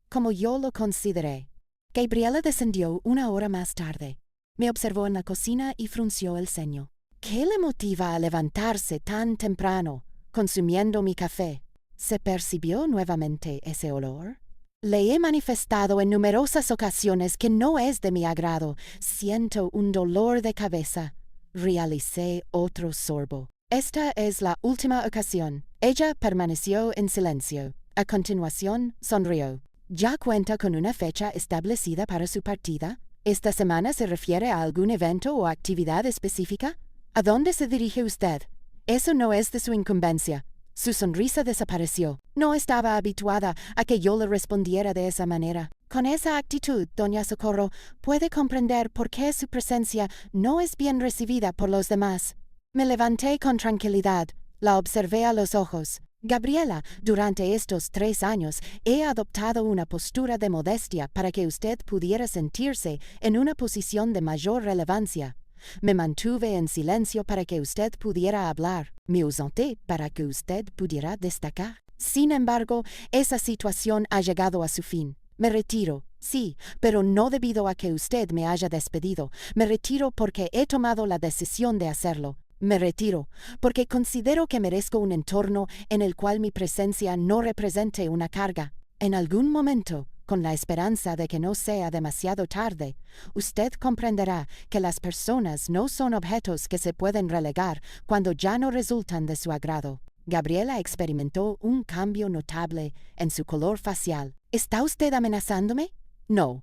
A: como yo lo consideré. Gabriela descendió 1 hora más tarde. Me observó en la cocina y frunció el ceño. ¿Qué le motiva a levantarse tan temprano, consumiendo mi café? ¿Se percibió nuevamente ese olor? Le he manifestado en numerosas ocasiones que no es de mi agrado. Siento un dolor de cabeza. Realicé otro sorbo. Esta es la última ocasión. Ella permaneció en silencio. A continuación, sonrió. ¿Ya cuenta con una fecha establecida para su partida? ¿Esta semana se refiere a algún evento o actividad específica? ¿A dónde se dirige usted? Eso no es de su incumbencia. Su sonrisa desapareció. No estaba habituada a que yo le respondiera de esa manera. Con esa actitud, doña Socorro, puede comprender por qué su presencia no es bien recibida por los demás. Me levanté con tranquilidad. La observé a los ojos. Gabriela, durante estos 3 años he adoptado una postura de modestia para que usted pudiera sentirse en una posición de mayor relevancia. Me mantuve en silencio para que usted pudiera hablar. Me ausenté para que usted pudiera destacar. Sin embargo, esa situación ha llegado a su fin. Me retiro, sí, pero no debido a que usted me haya despedido. Me retiro porque he tomado la decisión de hacerlo. Me retiro porque considero que merezco un entorno en el cual mi presencia no represente una carga. En algún momento, con la esperanza de que no sea demasiado tarde, usted comprenderá que las personas no son objetos que se pueden relegar cuando ya no resultan de su agrado. Gabriela experimentó un cambio notable en su color facial. ¿Está usted amenazándome? No.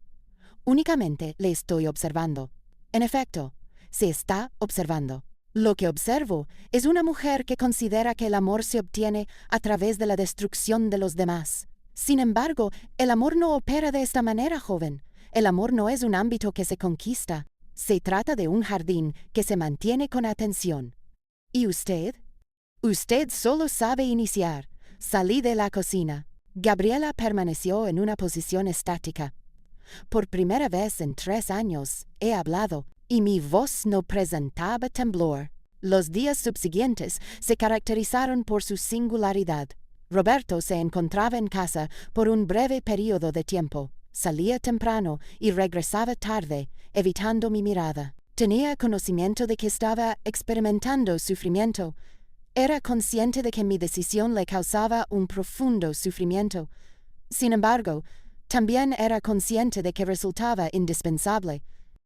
A: Únicamente le estoy observando. En efecto, se está observando. Lo que observo es una mujer que considera que el amor se obtiene a través de la destrucción de los demás. Sin embargo, el amor no opera de esta manera, joven. El amor no es un ámbito que se conquista. Se trata de un jardín que se mantiene con atención. ¿Y usted? Usted solo sabe iniciar. Salí de la cocina. Gabriela permaneció en una posición estática. Por primera vez en 3 años he hablado, y mi voz no presentaba temblor. Los días subsiguientes se caracterizaron por su singularidad. Roberto se encontraba en casa por un breve período de tiempo. Salía temprano y regresaba tarde, evitando mi mirada. Tenía conocimiento de que estaba experimentando sufrimiento. Era consciente de que mi decisión le causaba un profundo sufrimiento. Sin embargo, también era consciente de que resultaba indispensable.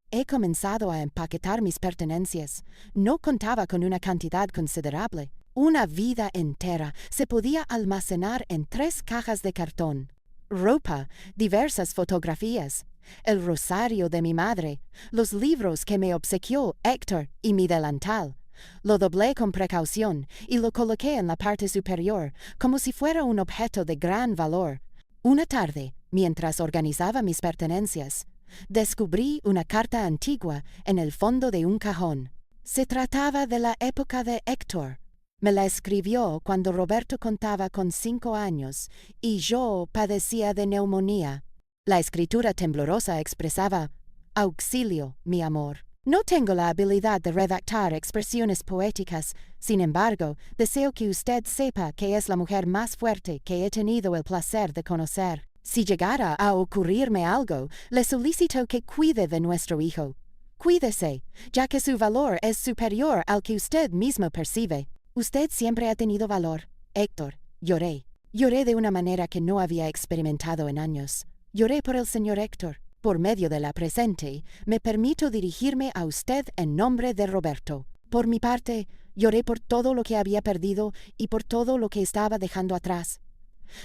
A: He comenzado a empaquetar mis pertenencias. No contaba con una cantidad considerable. Una vida entera se podía almacenar en 3 cajas de cartón. Ropa, diversas fotografías, el rosario de mi madre, los libros que me obsequió Héctor y mi delantal. Lo doblé con precaución y lo coloqué en la parte superior, como si fuera un objeto de gran valor. Una tarde, mientras organizaba mis pertenencias, descubrí una carta antigua en el fondo de un cajón. Se trataba de la época de Héctor. Me la escribió cuando Roberto contaba con 5 años y yo padecía de neumonía. La escritura temblorosa expresaba: «Auxilio, mi amor». No tengo la habilidad de redactar expresiones poéticas, sin embargo, deseo que usted sepa que es la mujer más fuerte que he tenido el placer de conocer. Si llegara a ocurrirme algo, le solicito que cuide de nuestro hijo. Cuídese, ya que su valor es superior al que usted mismo percibe. Usted siempre ha tenido valor, Héctor. Lloré. Lloré de una manera que no había experimentado en años. Lloré por el señor Héctor. Por medio de la presente, me permito dirigirme a usted en nombre de Roberto. Por mi parte, lloré por todo lo que había perdido y por todo lo que estaba dejando atrás.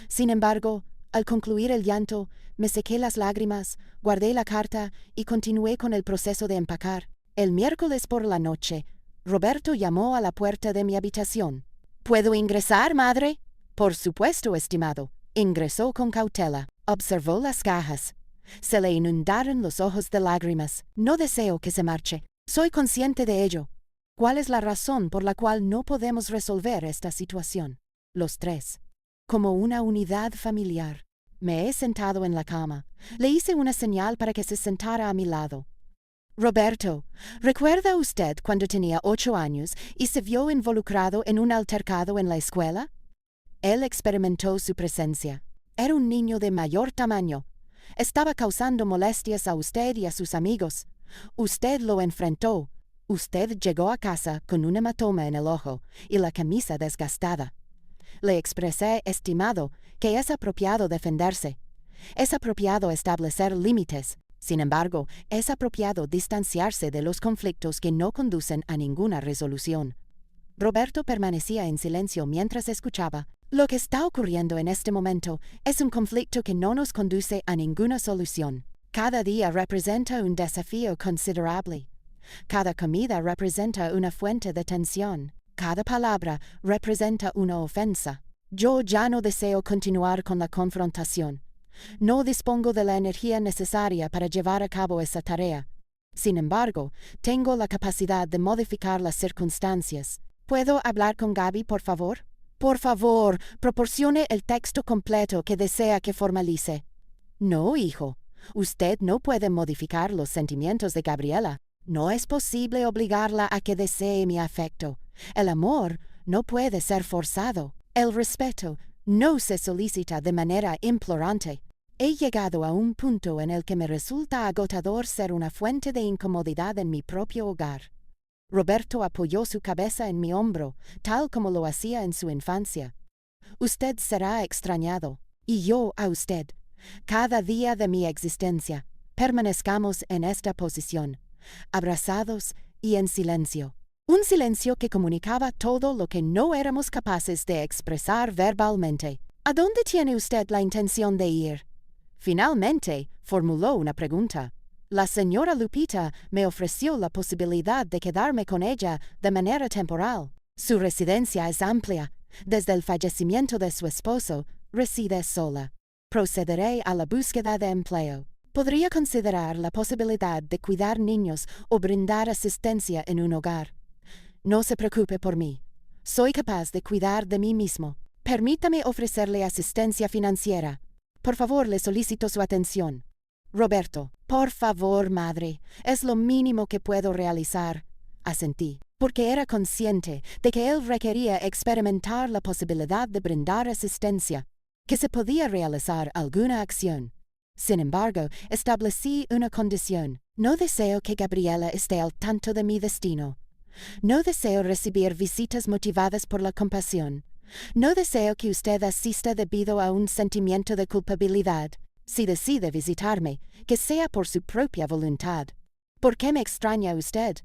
A: Sin embargo, al concluir el llanto, me sequé las lágrimas, guardé la carta y continué con el proceso de empacar. El miércoles por la noche, Roberto llamó a la puerta de mi habitación. ¿Puedo ingresar, madre? Por supuesto, estimado. Ingresó con cautela. Observó las cajas. Se le inundaron los ojos de lágrimas. No deseo que se marche. Soy consciente de ello. ¿Cuál es la razón por la cual no podemos resolver esta situación? Los tres. Como una unidad familiar. Me he sentado en la cama. Le hice una señal para que se sentara a mi lado. Roberto, ¿recuerda usted cuando tenía 8 años y se vio involucrado en un altercado en la escuela? Él experimentó su presencia. Era un niño de mayor tamaño. Estaba causando molestias a usted y a sus amigos. Usted lo enfrentó. Usted llegó a casa con un hematoma en el ojo y la camisa desgastada. Le expresé, estimado, que es apropiado defenderse. Es apropiado establecer límites. Sin embargo, es apropiado distanciarse de los conflictos que no conducen a ninguna resolución. Roberto permanecía en silencio mientras escuchaba. Lo que está ocurriendo en este momento es un conflicto que no nos conduce a ninguna solución. Cada día representa un desafío considerable. Cada comida representa una fuente de tensión. Cada palabra representa una ofensa. Yo ya no deseo continuar con la confrontación. No dispongo de la energía necesaria para llevar a cabo esa tarea. Sin embargo, tengo la capacidad de modificar las circunstancias. ¿Puedo hablar con Gaby, por favor? Por favor, proporcione el texto completo que desea que formalice. No, hijo. Usted no puede modificar los sentimientos de Gabriela. No es posible obligarla a que desee mi afecto. El amor no puede ser forzado. El respeto no se solicita de manera implorante. He llegado a un punto en el que me resulta agotador ser una fuente de incomodidad en mi propio hogar. Roberto apoyó su cabeza en mi hombro, tal como lo hacía en su infancia. Usted será extrañado, y yo a usted. Cada día de mi existencia, permanezcamos en esta posición, abrazados y en silencio. Un silencio que comunicaba todo lo que no éramos capaces de expresar verbalmente. ¿A dónde tiene usted la intención de ir? Finalmente, formuló una pregunta. La señora Lupita me ofreció la posibilidad de quedarme con ella de manera temporal. Su residencia es amplia. Desde el fallecimiento de su esposo, reside sola. Procederé a la búsqueda de empleo. Podría considerar la posibilidad de cuidar niños o brindar asistencia en un hogar. No se preocupe por mí. Soy capaz de cuidar de mí mismo. Permítame ofrecerle asistencia financiera. Por favor, le solicito su atención. Roberto, por favor, madre, es lo mínimo que puedo realizar. Asentí, porque era consciente de que él requería experimentar la posibilidad de brindar asistencia, que se podía realizar alguna acción. Sin embargo, establecí una condición. No deseo que Gabriela esté al tanto de mi destino. No deseo recibir visitas motivadas por la compasión. No deseo que usted asista debido a un sentimiento de culpabilidad. Si decide visitarme, que sea por su propia voluntad. ¿Por qué me extraña usted?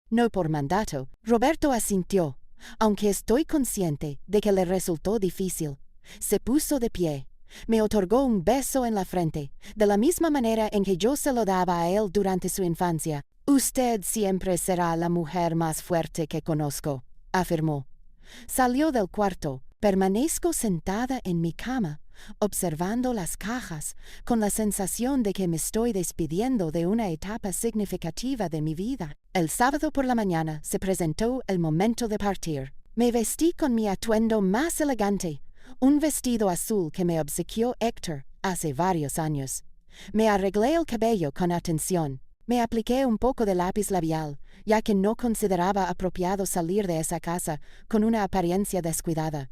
A: No por mandato. Roberto asintió, aunque estoy consciente de que le resultó difícil. Se puso de pie. Me otorgó un beso en la frente, de la misma manera en que yo se lo daba a él durante su infancia. Usted siempre será la mujer más fuerte que conozco, afirmó. Salió del cuarto. Permanezco sentada en mi cama, observando las cajas, con la sensación de que me estoy despidiendo de una etapa significativa de mi vida. El sábado por la mañana se presentó el momento de partir. Me vestí con mi atuendo más elegante, un vestido azul que me obsequió Héctor hace varios años. Me arreglé el cabello con atención. Me apliqué un poco de lápiz labial, ya que no consideraba apropiado salir de esa casa con una apariencia descuidada.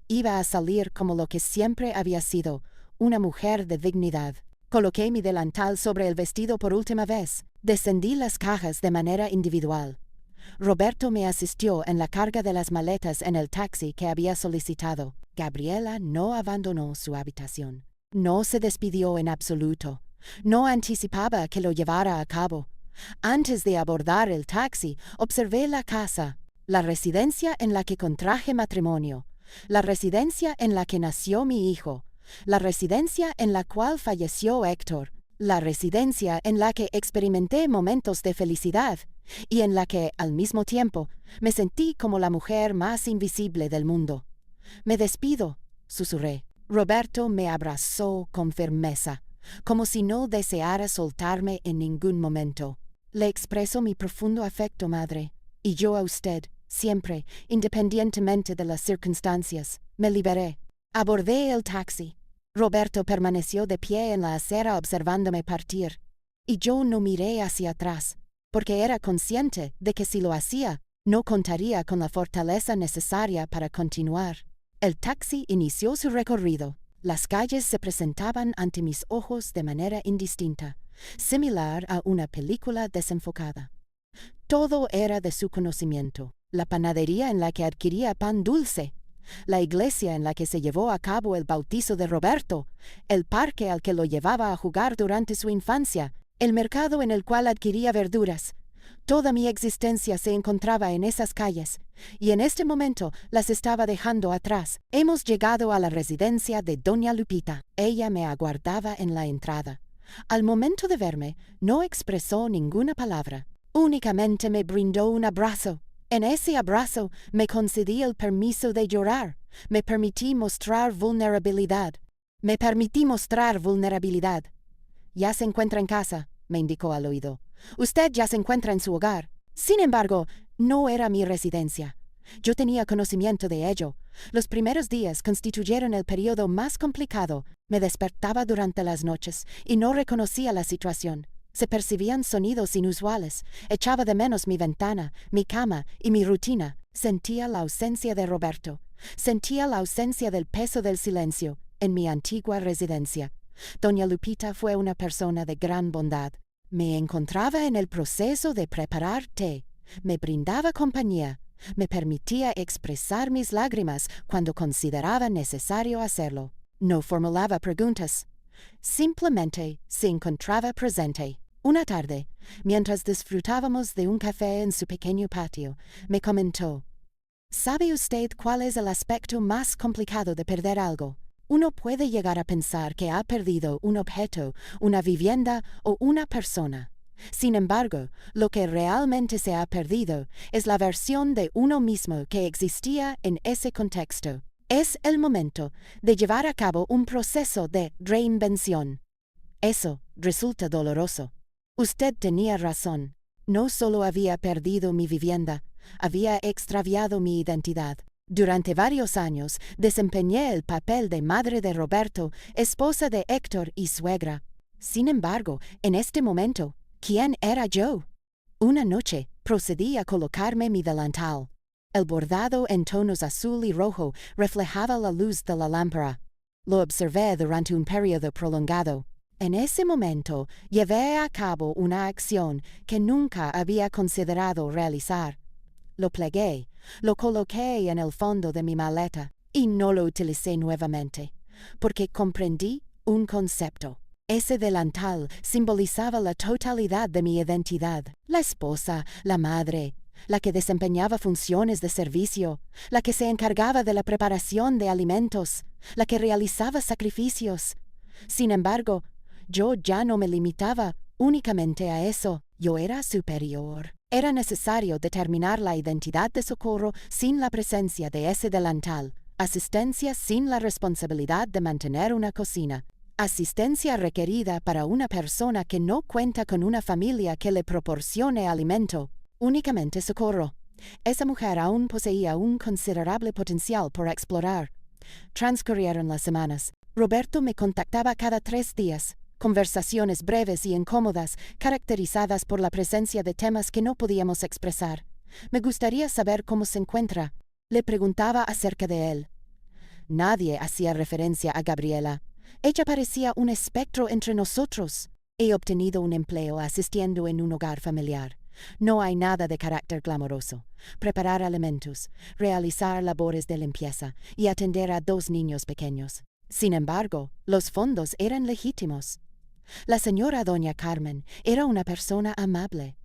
A: Iba a salir como lo que siempre había sido, una mujer de dignidad. Coloqué mi delantal sobre el vestido por última vez. Descendí las cajas de manera individual. Roberto me asistió en la carga de las maletas en el taxi que había solicitado. Gabriela no abandonó su habitación. No se despidió en absoluto. No anticipaba que lo llevara a cabo. Antes de abordar el taxi, observé la casa, la residencia en la que contraje matrimonio, la residencia en la que nació mi hijo, la residencia en la cual falleció Héctor, la residencia en la que experimenté momentos de felicidad y en la que, al mismo tiempo, me sentí como la mujer más invisible del mundo. «Me despido», susurré. Roberto me abrazó con firmeza, como si no deseara soltarme en ningún momento. «Le expreso mi profundo afecto, madre, y yo a usted, siempre, independientemente de las circunstancias». Me liberé. Abordé el taxi. Roberto permaneció de pie en la acera observándome partir, y yo no miré hacia atrás, porque era consciente de que si lo hacía, no contaría con la fortaleza necesaria para continuar. El taxi inició su recorrido. Las calles se presentaban ante mis ojos de manera indistinta, similar a una película desenfocada. Todo era de su conocimiento. La panadería en la que adquiría pan dulce, la iglesia en la que se llevó a cabo el bautizo de Roberto, el parque al que lo llevaba a jugar durante su infancia, el mercado en el cual adquiría verduras. Toda mi existencia se encontraba en esas calles, y en este momento las estaba dejando atrás. Hemos llegado a la residencia de Doña Lupita. Ella me aguardaba en la entrada. Al momento de verme, no expresó ninguna palabra. Únicamente me brindó un abrazo. En ese abrazo me concedí el permiso de llorar. Me permití mostrar vulnerabilidad. «Ya se encuentra en casa», me indicó al oído. «Usted ya se encuentra en su hogar». Sin embargo, no era mi residencia. Yo tenía conocimiento de ello. Los primeros días constituyeron el periodo más complicado. Me despertaba durante las noches y no reconocía la situación. Se percibían sonidos inusuales. Echaba de menos mi ventana, mi cama y mi rutina. Sentía la ausencia de Roberto. Sentía la ausencia del peso del silencio en mi antigua residencia. Doña Lupita fue una persona de gran bondad. Me encontraba en el proceso de preparar té. Me brindaba compañía. Me permitía expresar mis lágrimas cuando consideraba necesario hacerlo. No formulaba preguntas. Simplemente se encontraba presente. Una tarde, mientras disfrutábamos de un café en su pequeño patio, me comentó: «¿Sabe usted cuál es el aspecto más complicado de perder algo? Uno puede llegar a pensar que ha perdido un objeto, una vivienda o una persona. Sin embargo, lo que realmente se ha perdido es la versión de uno mismo que existía en ese contexto. Es el momento de llevar a cabo un proceso de reinvención. Eso resulta doloroso». Usted tenía razón. No solo había perdido mi vivienda, había extraviado mi identidad. Durante varios años desempeñé el papel de madre de Roberto, esposa de Héctor y suegra. Sin embargo, en este momento, ¿quién era yo? Una noche procedí a colocarme mi delantal. El bordado en tonos azul y rojo reflejaba la luz de la lámpara. Lo observé durante un periodo prolongado. En ese momento llevé a cabo una acción que nunca había considerado realizar. Lo plegué, lo coloqué en el fondo de mi maleta y no lo utilicé nuevamente, porque comprendí un concepto. Ese delantal simbolizaba la totalidad de mi identidad: la esposa, la madre, la que desempeñaba funciones de servicio, la que se encargaba de la preparación de alimentos, la que realizaba sacrificios. Sin embargo, yo ya no me limitaba únicamente a eso. Yo era superior. Era necesario determinar la identidad de Socorro sin la presencia de ese delantal, asistencia sin la responsabilidad de mantener una cocina, asistencia requerida para una persona que no cuenta con una familia que le proporcione alimento, únicamente Socorro. Esa mujer aún poseía un considerable potencial por explorar. Transcurrieron las semanas. Roberto me contactaba cada 3 días. Conversaciones breves y incómodas, caracterizadas por la presencia de temas que no podíamos expresar. Me gustaría saber cómo se encuentra. Le preguntaba acerca de él. Nadie hacía referencia a Gabriela. Ella parecía un espectro entre nosotros. He obtenido un empleo asistiendo en un hogar familiar. No hay nada de carácter glamoroso. Preparar alimentos, realizar labores de limpieza y atender a 2 niños pequeños. Sin embargo, los fondos eran legítimos. La señora doña Carmen era una persona amable.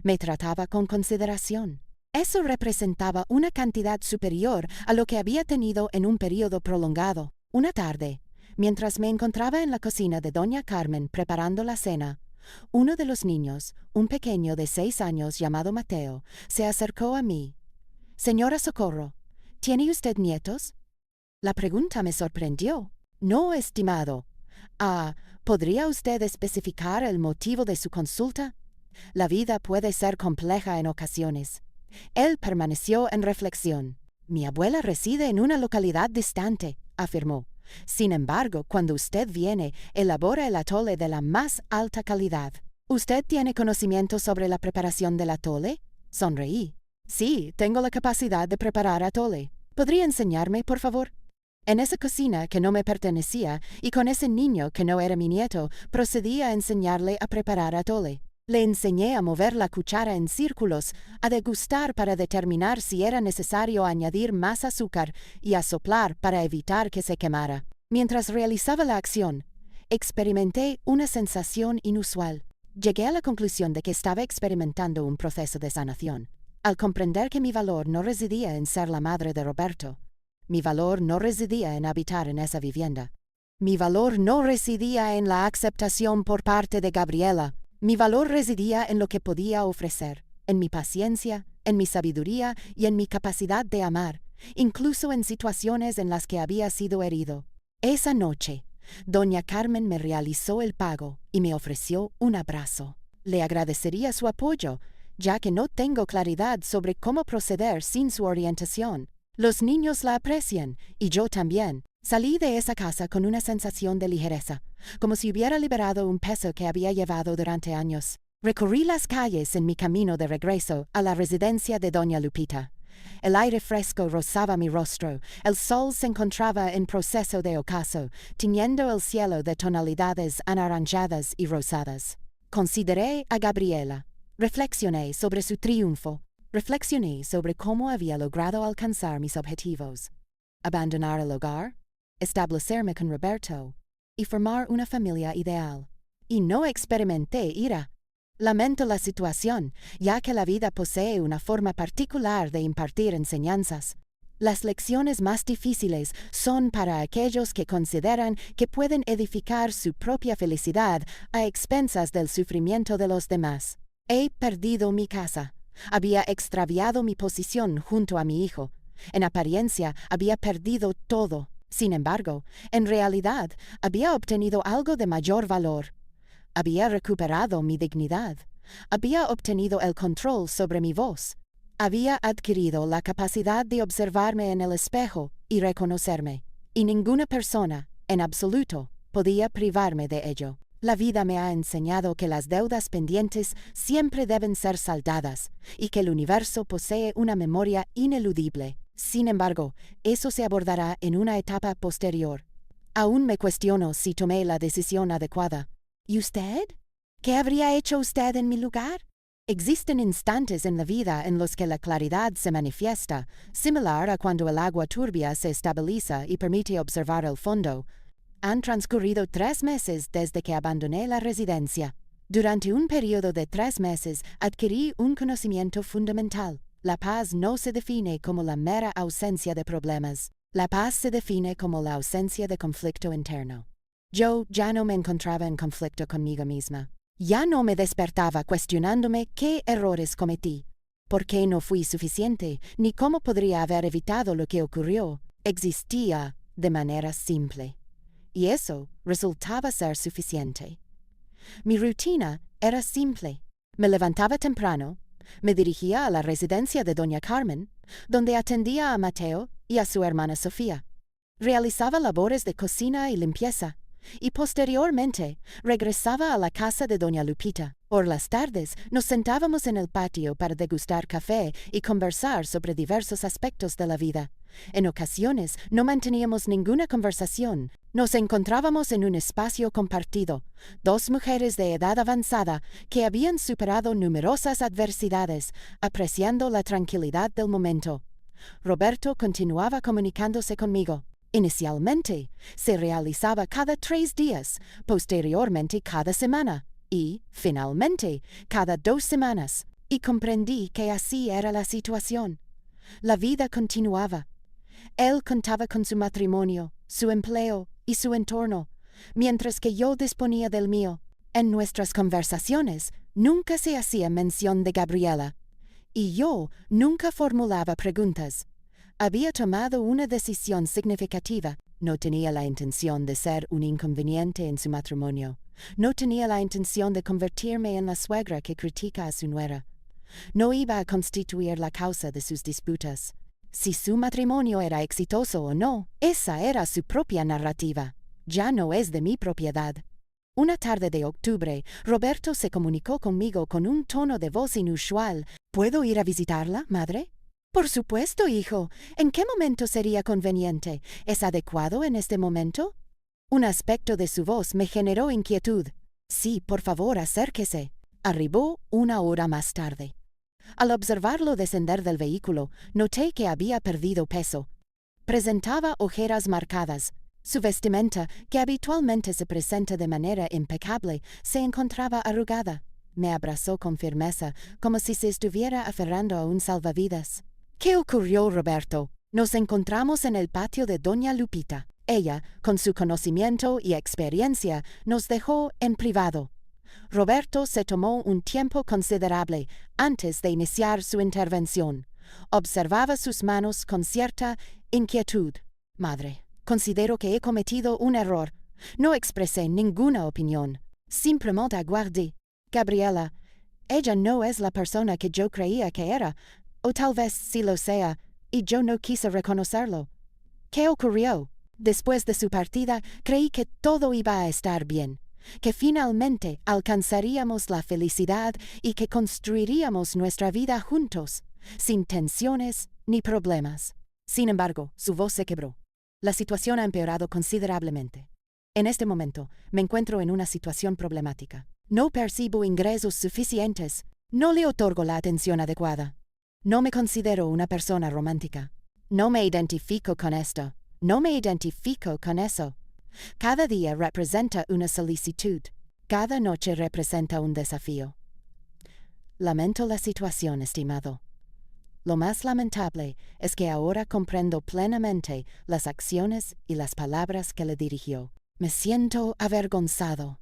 A: Me trataba con consideración. Eso representaba una cantidad superior a lo que había tenido en un período prolongado. Una tarde, mientras me encontraba en la cocina de doña Carmen preparando la cena, uno de los niños, un pequeño de 6 años llamado Mateo, se acercó a mí. «Señora Socorro, ¿tiene usted nietos?» La pregunta me sorprendió. «No, estimado. ¿Podría usted especificar el motivo de su consulta? La vida puede ser compleja en ocasiones». Él permaneció en reflexión. «Mi abuela reside en una localidad distante», afirmó. «Sin embargo, cuando usted viene, elabora el atole de la más alta calidad». «¿Usted tiene conocimiento sobre la preparación del atole?» Sonreí. «Sí, tengo la capacidad de preparar atole. ¿Podría enseñarme, por favor?» En esa cocina que no me pertenecía y con ese niño que no era mi nieto, procedí a enseñarle a preparar atole. Le enseñé a mover la cuchara en círculos, a degustar para determinar si era necesario añadir más azúcar y a soplar para evitar que se quemara. Mientras realizaba la acción, experimenté una sensación inusual. Llegué a la conclusión de que estaba experimentando un proceso de sanación. Al comprender que mi valor no residía en ser la madre de Roberto, mi valor no residía en habitar en esa vivienda. Mi valor no residía en la aceptación por parte de Gabriela. Mi valor residía en lo que podía ofrecer, en mi paciencia, en mi sabiduría y en mi capacidad de amar, incluso en situaciones en las que había sido herido. Esa noche, doña Carmen me realizó el pago y me ofreció un abrazo. Le agradecería su apoyo, ya que no tengo claridad sobre cómo proceder sin su orientación. Los niños la aprecian, y yo también. Salí de esa casa con una sensación de ligereza, como si hubiera liberado un peso que había llevado durante años. Recorrí las calles en mi camino de regreso a la residencia de doña Lupita. El aire fresco rozaba mi rostro, el sol se encontraba en proceso de ocaso, tiñendo el cielo de tonalidades anaranjadas y rosadas. Consideré a Gabriela. Reflexioné sobre su triunfo. Reflexioné sobre cómo había logrado alcanzar mis objetivos. Abandonar el hogar, establecerme con Roberto y formar una familia ideal. Y no experimenté ira. Lamento la situación, ya que la vida posee una forma particular de impartir enseñanzas. Las lecciones más difíciles son para aquellos que consideran que pueden edificar su propia felicidad a expensas del sufrimiento de los demás. He perdido mi casa. Había extraviado mi posición junto a mi hijo. En apariencia, había perdido todo. Sin embargo, en realidad, había obtenido algo de mayor valor. Había recuperado mi dignidad. Había obtenido el control sobre mi voz. Había adquirido la capacidad de observarme en el espejo y reconocerme. Y ninguna persona, en absoluto, podía privarme de ello. La vida me ha enseñado que las deudas pendientes siempre deben ser saldadas y que el universo posee una memoria ineludible. Sin embargo, eso se abordará en una etapa posterior. Aún me cuestiono si tomé la decisión adecuada. ¿Y usted? ¿Qué habría hecho usted en mi lugar? Existen instantes en la vida en los que la claridad se manifiesta, similar a cuando el agua turbia se estabiliza y permite observar el fondo. Han transcurrido 3 meses desde que abandoné la residencia. Durante un periodo de 3 meses adquirí un conocimiento fundamental. La paz no se define como la mera ausencia de problemas. La paz se define como la ausencia de conflicto interno. Yo ya no me encontraba en conflicto conmigo misma. Ya no me despertaba cuestionándome qué errores cometí, por qué no fui suficiente, ni cómo podría haber evitado lo que ocurrió. Existía de manera simple. Y eso resultaba ser suficiente. Mi rutina era simple. Me levantaba temprano, me dirigía a la residencia de doña Carmen, donde atendía a Mateo y a su hermana Sofía. Realizaba labores de cocina y limpieza, y posteriormente regresaba a la casa de doña Lupita. Por las tardes nos sentábamos en el patio para degustar café y conversar sobre diversos aspectos de la vida. En ocasiones no manteníamos ninguna conversación, Nos encontrábamos en un espacio compartido, dos mujeres de edad avanzada que habían superado numerosas adversidades, apreciando la tranquilidad del momento. Roberto continuaba comunicándose conmigo. Inicialmente, se realizaba cada 3 días, posteriormente cada semana, y, finalmente, cada 2 semanas, y comprendí que así era la situación. La vida continuaba. Él contaba con su matrimonio, su empleo y su entorno, mientras que yo disponía del mío. En nuestras conversaciones nunca se hacía mención de Gabriela, y yo nunca formulaba preguntas. Había tomado una decisión significativa. No tenía la intención de ser un inconveniente en su matrimonio. No tenía la intención de convertirme en la suegra que critica a su nuera. No iba a constituir la causa de sus disputas. Si su matrimonio era exitoso o no, esa era su propia narrativa. Ya no es de mi propiedad. Una tarde de octubre, Roberto se comunicó conmigo con un tono de voz inusual. ¿Puedo ir a visitarla, madre? Por supuesto, hijo. ¿En qué momento sería conveniente? ¿Es adecuado en este momento? Un aspecto de su voz me generó inquietud. Sí, por favor, acérquese. Arribó 1 hora más tarde. Al observarlo descender del vehículo, noté que había perdido peso. Presentaba ojeras marcadas. Su vestimenta, que habitualmente se presenta de manera impecable, se encontraba arrugada. Me abrazó con firmeza, como si se estuviera aferrando a un salvavidas. ¿Qué ocurrió, Roberto? Nos encontramos en el patio de doña Lupita. Ella, con su conocimiento y experiencia, nos dejó en privado. Roberto se tomó un tiempo considerable antes de iniciar su intervención. Observaba sus manos con cierta inquietud. Madre, considero que he cometido un error. No expresé ninguna opinión. Simplemente aguardé. Gabriela, ella no es la persona que yo creía que era, o tal vez sí lo sea, y yo no quise reconocerlo. ¿Qué ocurrió? Después de su partida, creí que todo iba a estar bien, que finalmente alcanzaríamos la felicidad y que construiríamos nuestra vida juntos, sin tensiones ni problemas. Sin embargo, su voz se quebró. La situación ha empeorado considerablemente. En este momento, me encuentro en una situación problemática. No percibo ingresos suficientes. No le otorgo la atención adecuada. No me considero una persona romántica. No me identifico con esto. No me identifico con eso. Cada día representa una solicitud. Cada noche representa un desafío. Lamento la situación, estimado. Lo más lamentable es que ahora comprendo plenamente las acciones y las palabras que le dirigió. Me siento avergonzado.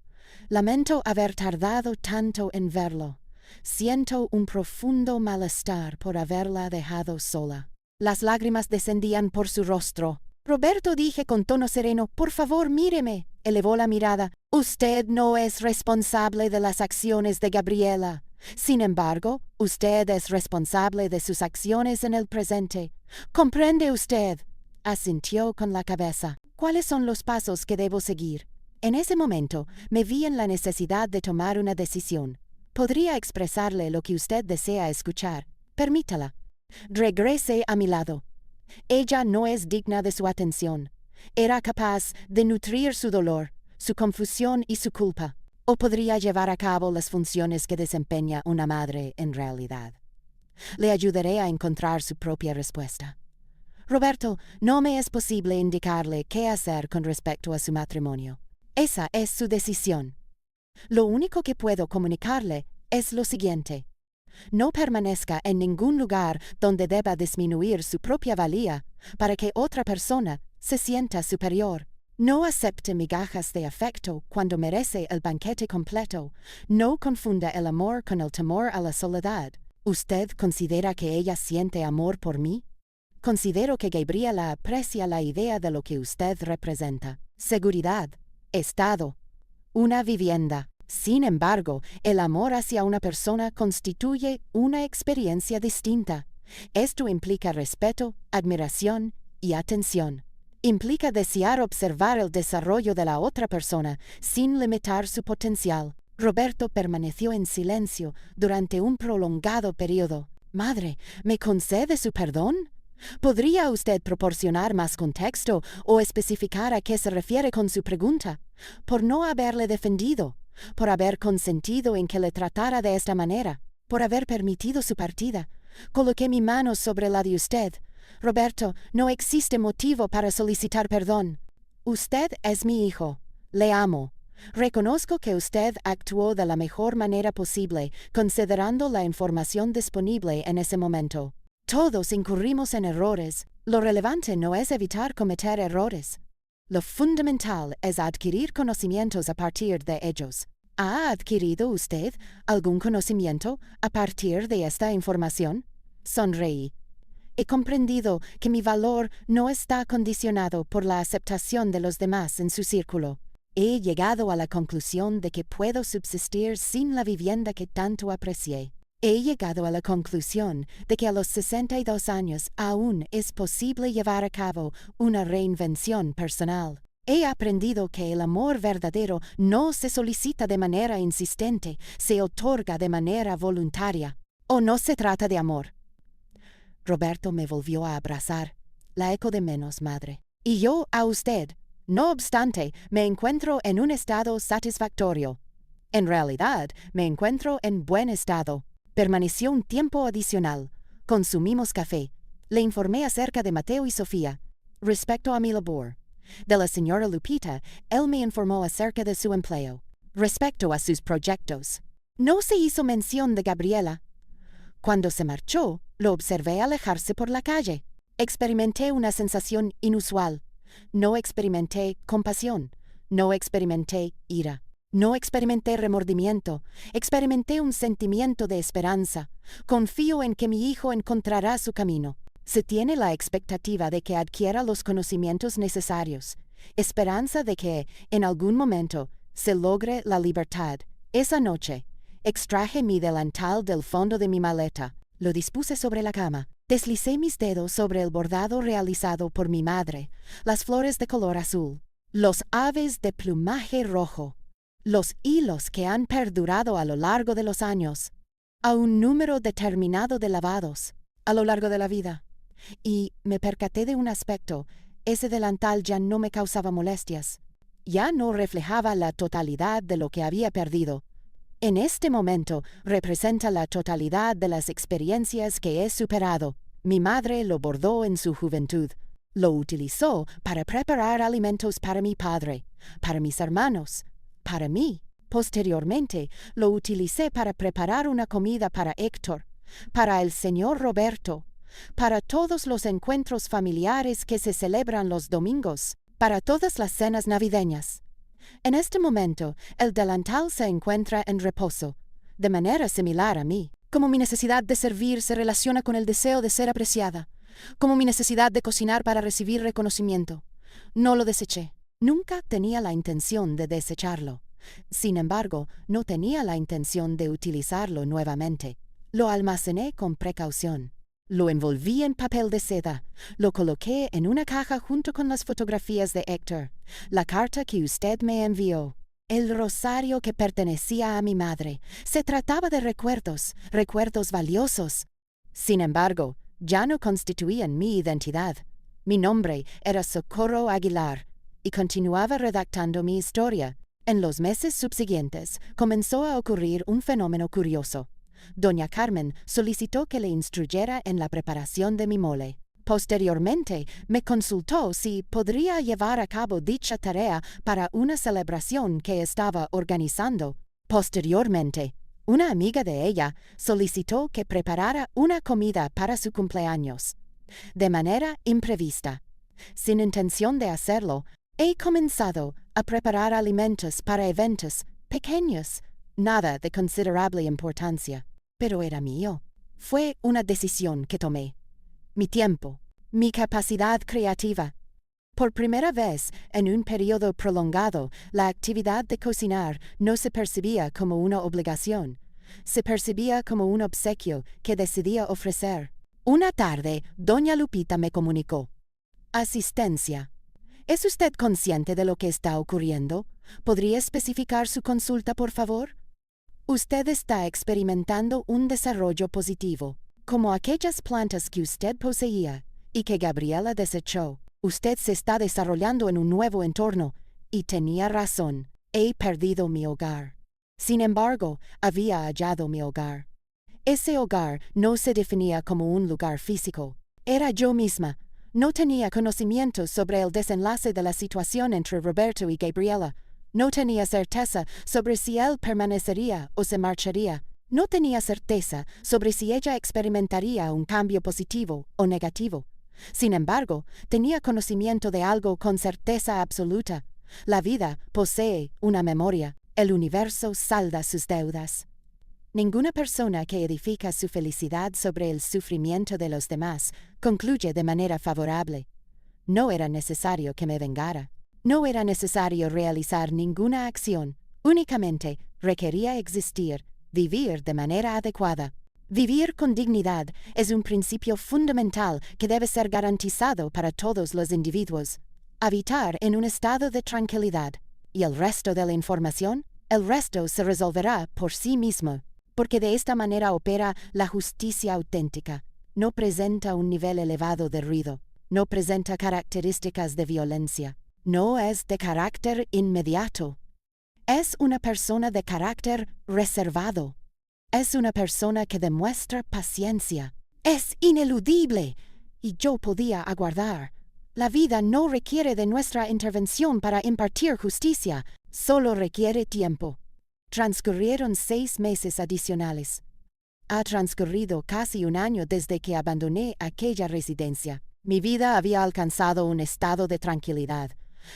A: Lamento haber tardado tanto en verlo. Siento un profundo malestar por haberla dejado sola. Las lágrimas descendían por su rostro. Roberto, dije con tono sereno, por favor, míreme. Elevó la mirada. Usted no es responsable de las acciones de Gabriela. Sin embargo, usted es responsable de sus acciones en el presente. ¿Comprende usted? Asintió con la cabeza. ¿Cuáles son los pasos que debo seguir? En ese momento, me vi en la necesidad de tomar una decisión. Podría expresarle lo que usted desea escuchar. Permítala. Regrese a mi lado. Ella no es digna de su atención. Era capaz de nutrir su dolor, su confusión y su culpa. O podría llevar a cabo las funciones que desempeña una madre en realidad. Le ayudaré a encontrar su propia respuesta. Roberto, no me es posible indicarle qué hacer con respecto a su matrimonio. Esa es su decisión. Lo único que puedo comunicarle es lo siguiente. No permanezca en ningún lugar donde deba disminuir su propia valía para que otra persona se sienta superior. No acepte migajas de afecto cuando merece el banquete completo. No confunda el amor con el temor a la soledad. ¿Usted considera que ella siente amor por mí? Considero que Gabriela aprecia la idea de lo que usted representa. Seguridad, estado, una vivienda. Sin embargo, el amor hacia una persona constituye una experiencia distinta. Esto implica respeto, admiración y atención. Implica desear observar el desarrollo de la otra persona sin limitar su potencial. Roberto permaneció en silencio durante un prolongado periodo. Madre, ¿me concede su perdón? ¿Podría usted proporcionar más contexto o especificar a qué se refiere con su pregunta? Por no haberle defendido, por haber consentido en que le tratara de esta manera, por haber permitido su partida. Coloqué mi mano sobre la de usted. Roberto, no existe motivo para solicitar perdón. Usted es mi hijo. Le amo. Reconozco que usted actuó de la mejor manera posible, considerando la información disponible en ese momento. Todos incurrimos en errores. Lo relevante no es evitar cometer errores. Lo fundamental es adquirir conocimientos a partir de ellos. ¿Ha adquirido usted algún conocimiento a partir de esta información? Sonreí. He comprendido que mi valor no está condicionado por la aceptación de los demás en su círculo. He llegado a la conclusión de que puedo subsistir sin la vivienda que tanto aprecié. He llegado a la conclusión de que a los 62 años aún es posible llevar a cabo una reinvención personal. He aprendido que el amor verdadero no se solicita de manera insistente, se otorga de manera voluntaria. ¿O no se trata de amor? Roberto me volvió a abrazar. La echo de menos, madre. Y yo a usted. No obstante, me encuentro en un estado satisfactorio. En realidad, me encuentro en buen estado. Permaneció un tiempo adicional. Consumimos café. Le informé acerca de Mateo y Sofía. Respecto a mi labor. De la señora Lupita, él me informó acerca de su empleo. Respecto a sus proyectos. No se hizo mención de Gabriela. Cuando se marchó, lo observé alejarse por la calle. Experimenté una sensación inusual. No experimenté compasión. No experimenté ira. No experimenté remordimiento. Experimenté un sentimiento de esperanza. Confío en que mi hijo encontrará su camino. Se tiene la expectativa de que adquiera los conocimientos necesarios. Esperanza de que, en algún momento, se logre la libertad. Esa noche, extraje mi delantal del fondo de mi maleta. Lo dispuse sobre la cama. Deslicé mis dedos sobre el bordado realizado por mi madre, las flores de color azul, los aves de plumaje rojo, los hilos que han perdurado a lo largo de los años, a un número determinado de lavados, a lo largo de la vida. Y me percaté de un aspecto: ese delantal ya no me causaba molestias. Ya no reflejaba la totalidad de lo que había perdido. En este momento representa la totalidad de las experiencias que he superado. Mi madre lo bordó en su juventud. Lo utilizó para preparar alimentos para mi padre, para mis hermanos, para mí. Posteriormente, lo utilicé para preparar una comida para Héctor, para el señor Roberto, para todos los encuentros familiares que se celebran los domingos, para todas las cenas navideñas. En este momento, el delantal se encuentra en reposo, de manera similar a mí. Como mi necesidad de servir se relaciona con el deseo de ser apreciada, como mi necesidad de cocinar para recibir reconocimiento. No lo deseché. Nunca tenía la intención de desecharlo. Sin embargo, no tenía la intención de utilizarlo nuevamente. Lo almacené con precaución. Lo envolví en papel de seda. Lo coloqué en una caja junto con las fotografías de Héctor, la carta que usted me envió, el rosario que pertenecía a mi madre. Se trataba de recuerdos, recuerdos valiosos. Sin embargo, ya no constituían mi identidad. Mi nombre era Socorro Aguilar, y continuaba redactando mi historia. En los meses subsiguientes comenzó a ocurrir un fenómeno curioso. Doña Carmen solicitó que le instruyera en la preparación de mi mole. Posteriormente, me consultó si podría llevar a cabo dicha tarea para una celebración que estaba organizando. Posteriormente, una amiga de ella solicitó que preparara una comida para su cumpleaños. De manera imprevista, sin intención de hacerlo, he comenzado a preparar alimentos para eventos pequeños, nada de considerable importancia. Pero era mío. Fue una decisión que tomé. Mi tiempo, mi capacidad creativa. Por primera vez, en un periodo prolongado, la actividad de cocinar no se percibía como una obligación. Se percibía como un obsequio que decidía ofrecer. Una tarde, doña Lupita me comunicó: asistencia. ¿Es usted consciente de lo que está ocurriendo? ¿Podría especificar su consulta, por favor? Usted está experimentando un desarrollo positivo, como aquellas plantas que usted poseía y que Gabriela desechó. Usted se está desarrollando en un nuevo entorno, y tenía razón. He perdido mi hogar. Sin embargo, había hallado mi hogar. Ese hogar no se definía como un lugar físico. Era yo misma. No tenía conocimientos sobre el desenlace de la situación entre Roberto y Gabriela. No tenía certeza sobre si él permanecería o se marcharía. No tenía certeza sobre si ella experimentaría un cambio positivo o negativo. Sin embargo, tenía conocimiento de algo con certeza absoluta. La vida posee una memoria. El universo salda sus deudas. Ninguna persona que edifica su felicidad sobre el sufrimiento de los demás concluye de manera favorable. No era necesario que me vengara. No era necesario realizar ninguna acción. Únicamente requería existir, vivir de manera adecuada. Vivir con dignidad es un principio fundamental que debe ser garantizado para todos los individuos. Habitar en un estado de tranquilidad. ¿Y el resto de la información? El resto se resolverá por sí mismo, porque de esta manera opera la justicia auténtica. No presenta un nivel elevado de ruido. No presenta características de violencia. No es de carácter inmediato. Es una persona de carácter reservado. Es una persona que demuestra paciencia. Es ineludible. Y yo podía aguardar. La vida no requiere de nuestra intervención para impartir justicia. Solo requiere tiempo. Transcurrieron 6 meses adicionales. Ha transcurrido casi un año desde que abandoné aquella residencia. Mi vida había alcanzado un estado de tranquilidad.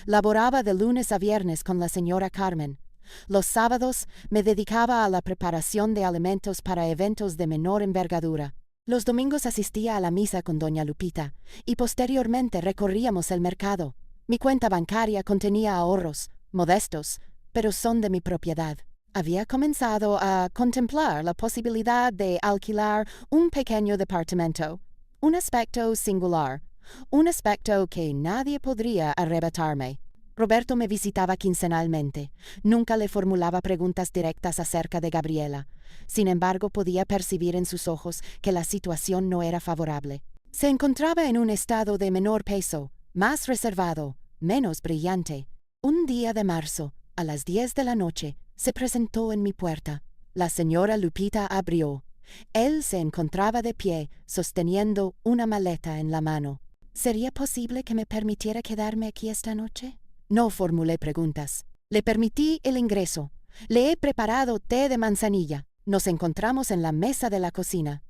A: Laboraba de lunes a viernes con la señora Carmen. Los sábados me dedicaba a la preparación de alimentos para eventos de menor envergadura. Los domingos asistía a la misa con doña Lupita, y posteriormente recorríamos el mercado. Mi cuenta bancaria contenía ahorros, modestos, pero son de mi propiedad. Había comenzado a contemplar la posibilidad de alquilar un pequeño departamento. Un aspecto singular, un aspecto que nadie podría arrebatarme. Roberto me visitaba quincenalmente. Nunca le formulaba preguntas directas acerca de Gabriela. Sin embargo, podía percibir en sus ojos que la situación no era favorable. Se encontraba en un estado de menor peso, más reservado, menos brillante. Un día de marzo, a las 10 de la noche, se presentó en mi puerta. La señora Lupita abrió. Él se encontraba de pie, sosteniendo una maleta en la mano. ¿Sería posible que me permitiera quedarme aquí esta noche? No formulé preguntas. Le permití el ingreso. Le he preparado té de manzanilla. Nos encontramos en la mesa de la cocina.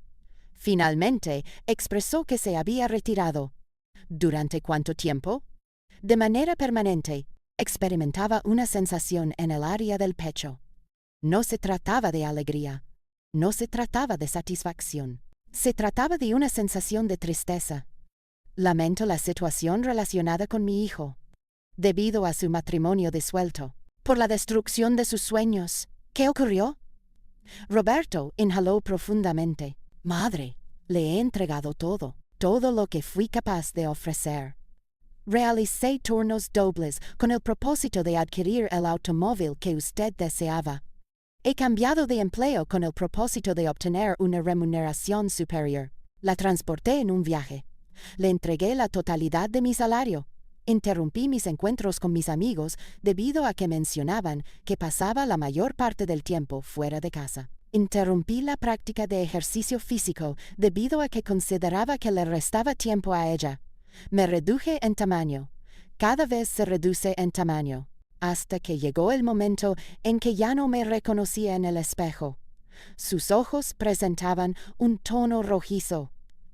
A: Finalmente, expresó que se había retirado. ¿Durante cuánto tiempo? De manera permanente. Experimentaba una sensación en el área del pecho. No se trataba de alegría. No se trataba de satisfacción. Se trataba de una sensación de tristeza. Lamento la situación relacionada con mi hijo. Debido a su matrimonio disuelto, por la destrucción de sus sueños. ¿Qué ocurrió? Roberto inhaló profundamente. Madre, le he entregado todo lo que fui capaz de ofrecer. Realicé turnos dobles con el propósito de adquirir el automóvil que usted deseaba. He cambiado de empleo con el propósito de obtener una remuneración superior. La transporté en un viaje. Le entregué la totalidad de mi salario. Interrumpí mis encuentros con mis amigos debido a que mencionaban que pasaba la mayor parte del tiempo fuera de casa. Interrumpí la práctica de ejercicio físico debido a que consideraba que le restaba tiempo a ella. Me reduje en tamaño. Cada vez se reduce en tamaño, hasta que llegó el momento en que ya no me reconocía en el espejo. Sus ojos presentaban un tono rojizo,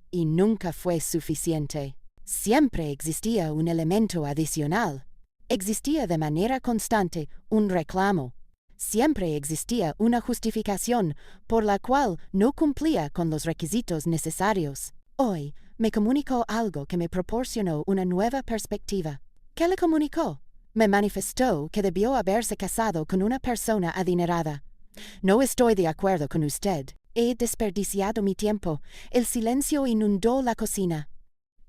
A: y nunca fue suficiente. Siempre existía un elemento adicional. Existía de manera constante un reclamo. Siempre existía una justificación por la cual no cumplía con los requisitos necesarios. Hoy me comunicó algo que me proporcionó una nueva perspectiva. ¿Qué le comunicó? Me manifestó que debió haberse casado con una persona adinerada. No estoy de acuerdo con usted. He desperdiciado mi tiempo. El silencio inundó la cocina.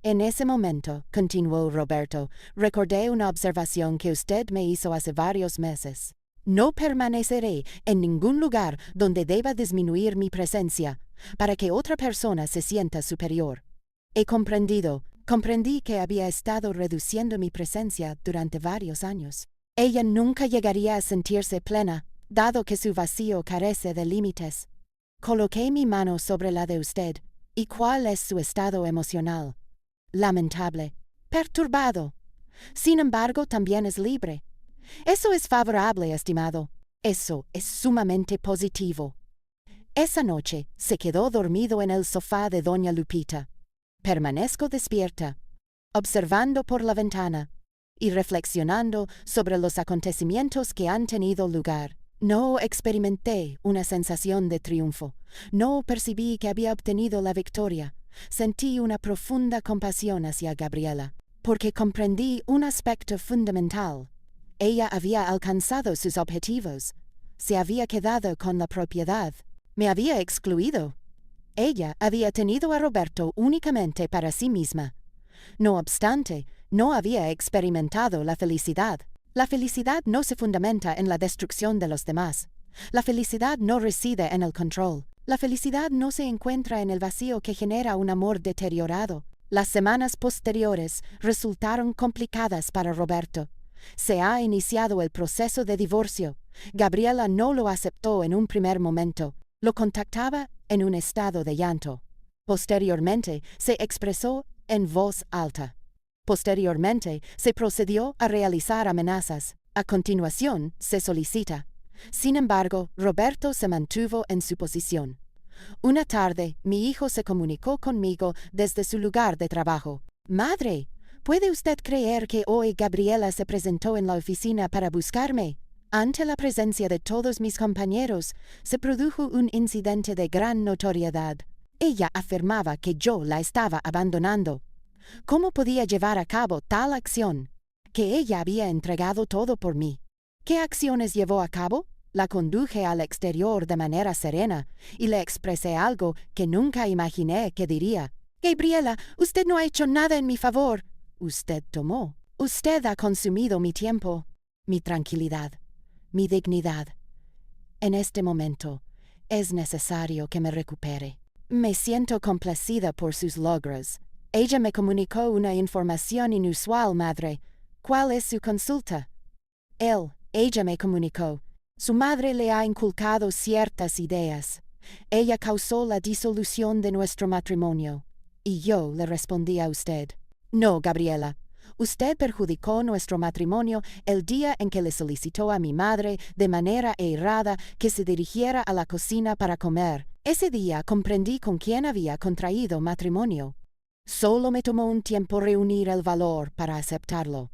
A: En ese momento, continuó Roberto, recordé una observación que usted me hizo hace varios meses. No permaneceré en ningún lugar donde deba disminuir mi presencia, para que otra persona se sienta superior. He comprendido, Comprendí que había estado reduciendo mi presencia durante varios años. Ella nunca llegaría a sentirse plena, dado que su vacío carece de límites. Coloqué mi mano sobre la de usted. ¿Y cuál es su estado emocional? Lamentable. Perturbado. Sin embargo, también es libre. Eso es favorable, estimado. Eso es sumamente positivo. Esa noche se quedó dormido en el sofá de doña Lupita. Permanezco despierta, observando por la ventana y reflexionando sobre los acontecimientos que han tenido lugar. No experimenté una sensación de triunfo. No percibí que había obtenido la victoria. Sentí una profunda compasión hacia Gabriela, porque comprendí un aspecto fundamental. Ella había alcanzado sus objetivos. Se había quedado con la propiedad. Me había excluido. Ella había tenido a Roberto únicamente para sí misma. No obstante, no había experimentado la felicidad. La felicidad no se fundamenta en la destrucción de los demás. La felicidad no reside en el control. La felicidad no se encuentra en el vacío que genera un amor deteriorado. Las semanas posteriores resultaron complicadas para Roberto. Se ha iniciado el proceso de divorcio. Gabriela no lo aceptó en un primer momento. Lo contactaba en un estado de llanto. Posteriormente, se expresó en voz alta. Posteriormente, se procedió a realizar amenazas. A continuación, se solicita. Sin embargo, Roberto se mantuvo en su posición. Una tarde, mi hijo se comunicó conmigo desde su lugar de trabajo. «Madre, ¿puede usted creer que hoy Gabriela se presentó en la oficina para buscarme? Ante la presencia de todos mis compañeros, se produjo un incidente de gran notoriedad. Ella afirmaba que yo la estaba abandonando. ¿Cómo podía llevar a cabo tal acción? Que ella había entregado todo por mí. ¿Qué acciones llevó a cabo? La conduje al exterior de manera serena y le expresé algo que nunca imaginé que diría. Gabriela, usted no ha hecho nada en mi favor. Usted tomó. Usted ha consumido mi tiempo, mi tranquilidad, mi dignidad. En este momento, es necesario que me recupere. Me siento complacida por sus logros. Ella me comunicó una información inusual, madre. ¿Cuál es su consulta? Ella me comunicó. Su madre le ha inculcado ciertas ideas. Ella causó la disolución de nuestro matrimonio. Y yo le respondí a usted. No, Gabriela. Usted perjudicó nuestro matrimonio el día en que le solicitó a mi madre de manera errada que se dirigiera a la cocina para comer. Ese día comprendí con quién había contraído matrimonio. Solo me tomó un tiempo reunir el valor para aceptarlo.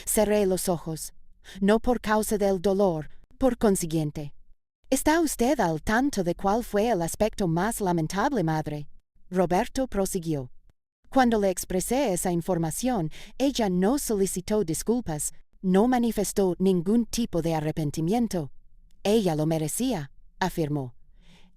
A: Cerré los ojos, no por causa del dolor, por consiguiente. ¿Está usted al tanto de cuál fue el aspecto más lamentable, madre? Roberto prosiguió. Cuando le expresé esa información, ella no solicitó disculpas, no manifestó ningún tipo de arrepentimiento. Ella lo merecía, afirmó.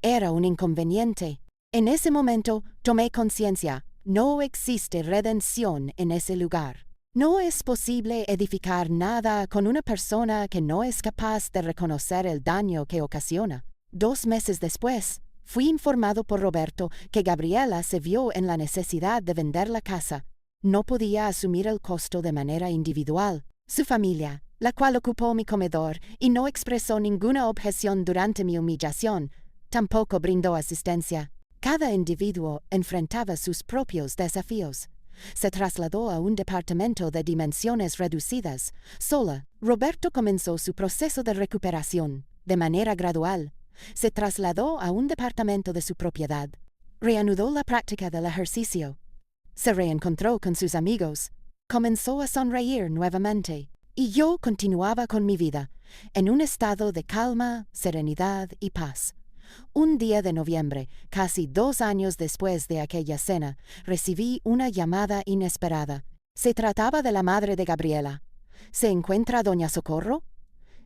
A: Era un inconveniente. En ese momento tomé conciencia. No existe redención en ese lugar. No es posible edificar nada con una persona que no es capaz de reconocer el daño que ocasiona. 2 meses después, fui informado por Roberto que Gabriela se vio en la necesidad de vender la casa. No podía asumir el costo de manera individual. Su familia, la cual ocupó mi comedor y no expresó ninguna objeción durante mi humillación, tampoco brindó asistencia. Cada individuo enfrentaba sus propios desafíos. Se trasladó a un departamento de dimensiones reducidas. Sola, Roberto comenzó su proceso de recuperación, de manera gradual. Se trasladó a un departamento de su propiedad. Reanudó la práctica del ejercicio. Se reencontró con sus amigos. Comenzó a sonreír nuevamente. Y yo continuaba con mi vida, en un estado de calma, serenidad y paz. Un día de noviembre, casi 2 años después de aquella cena, recibí una llamada inesperada. Se trataba de la madre de Gabriela. ¿Se encuentra doña Socorro?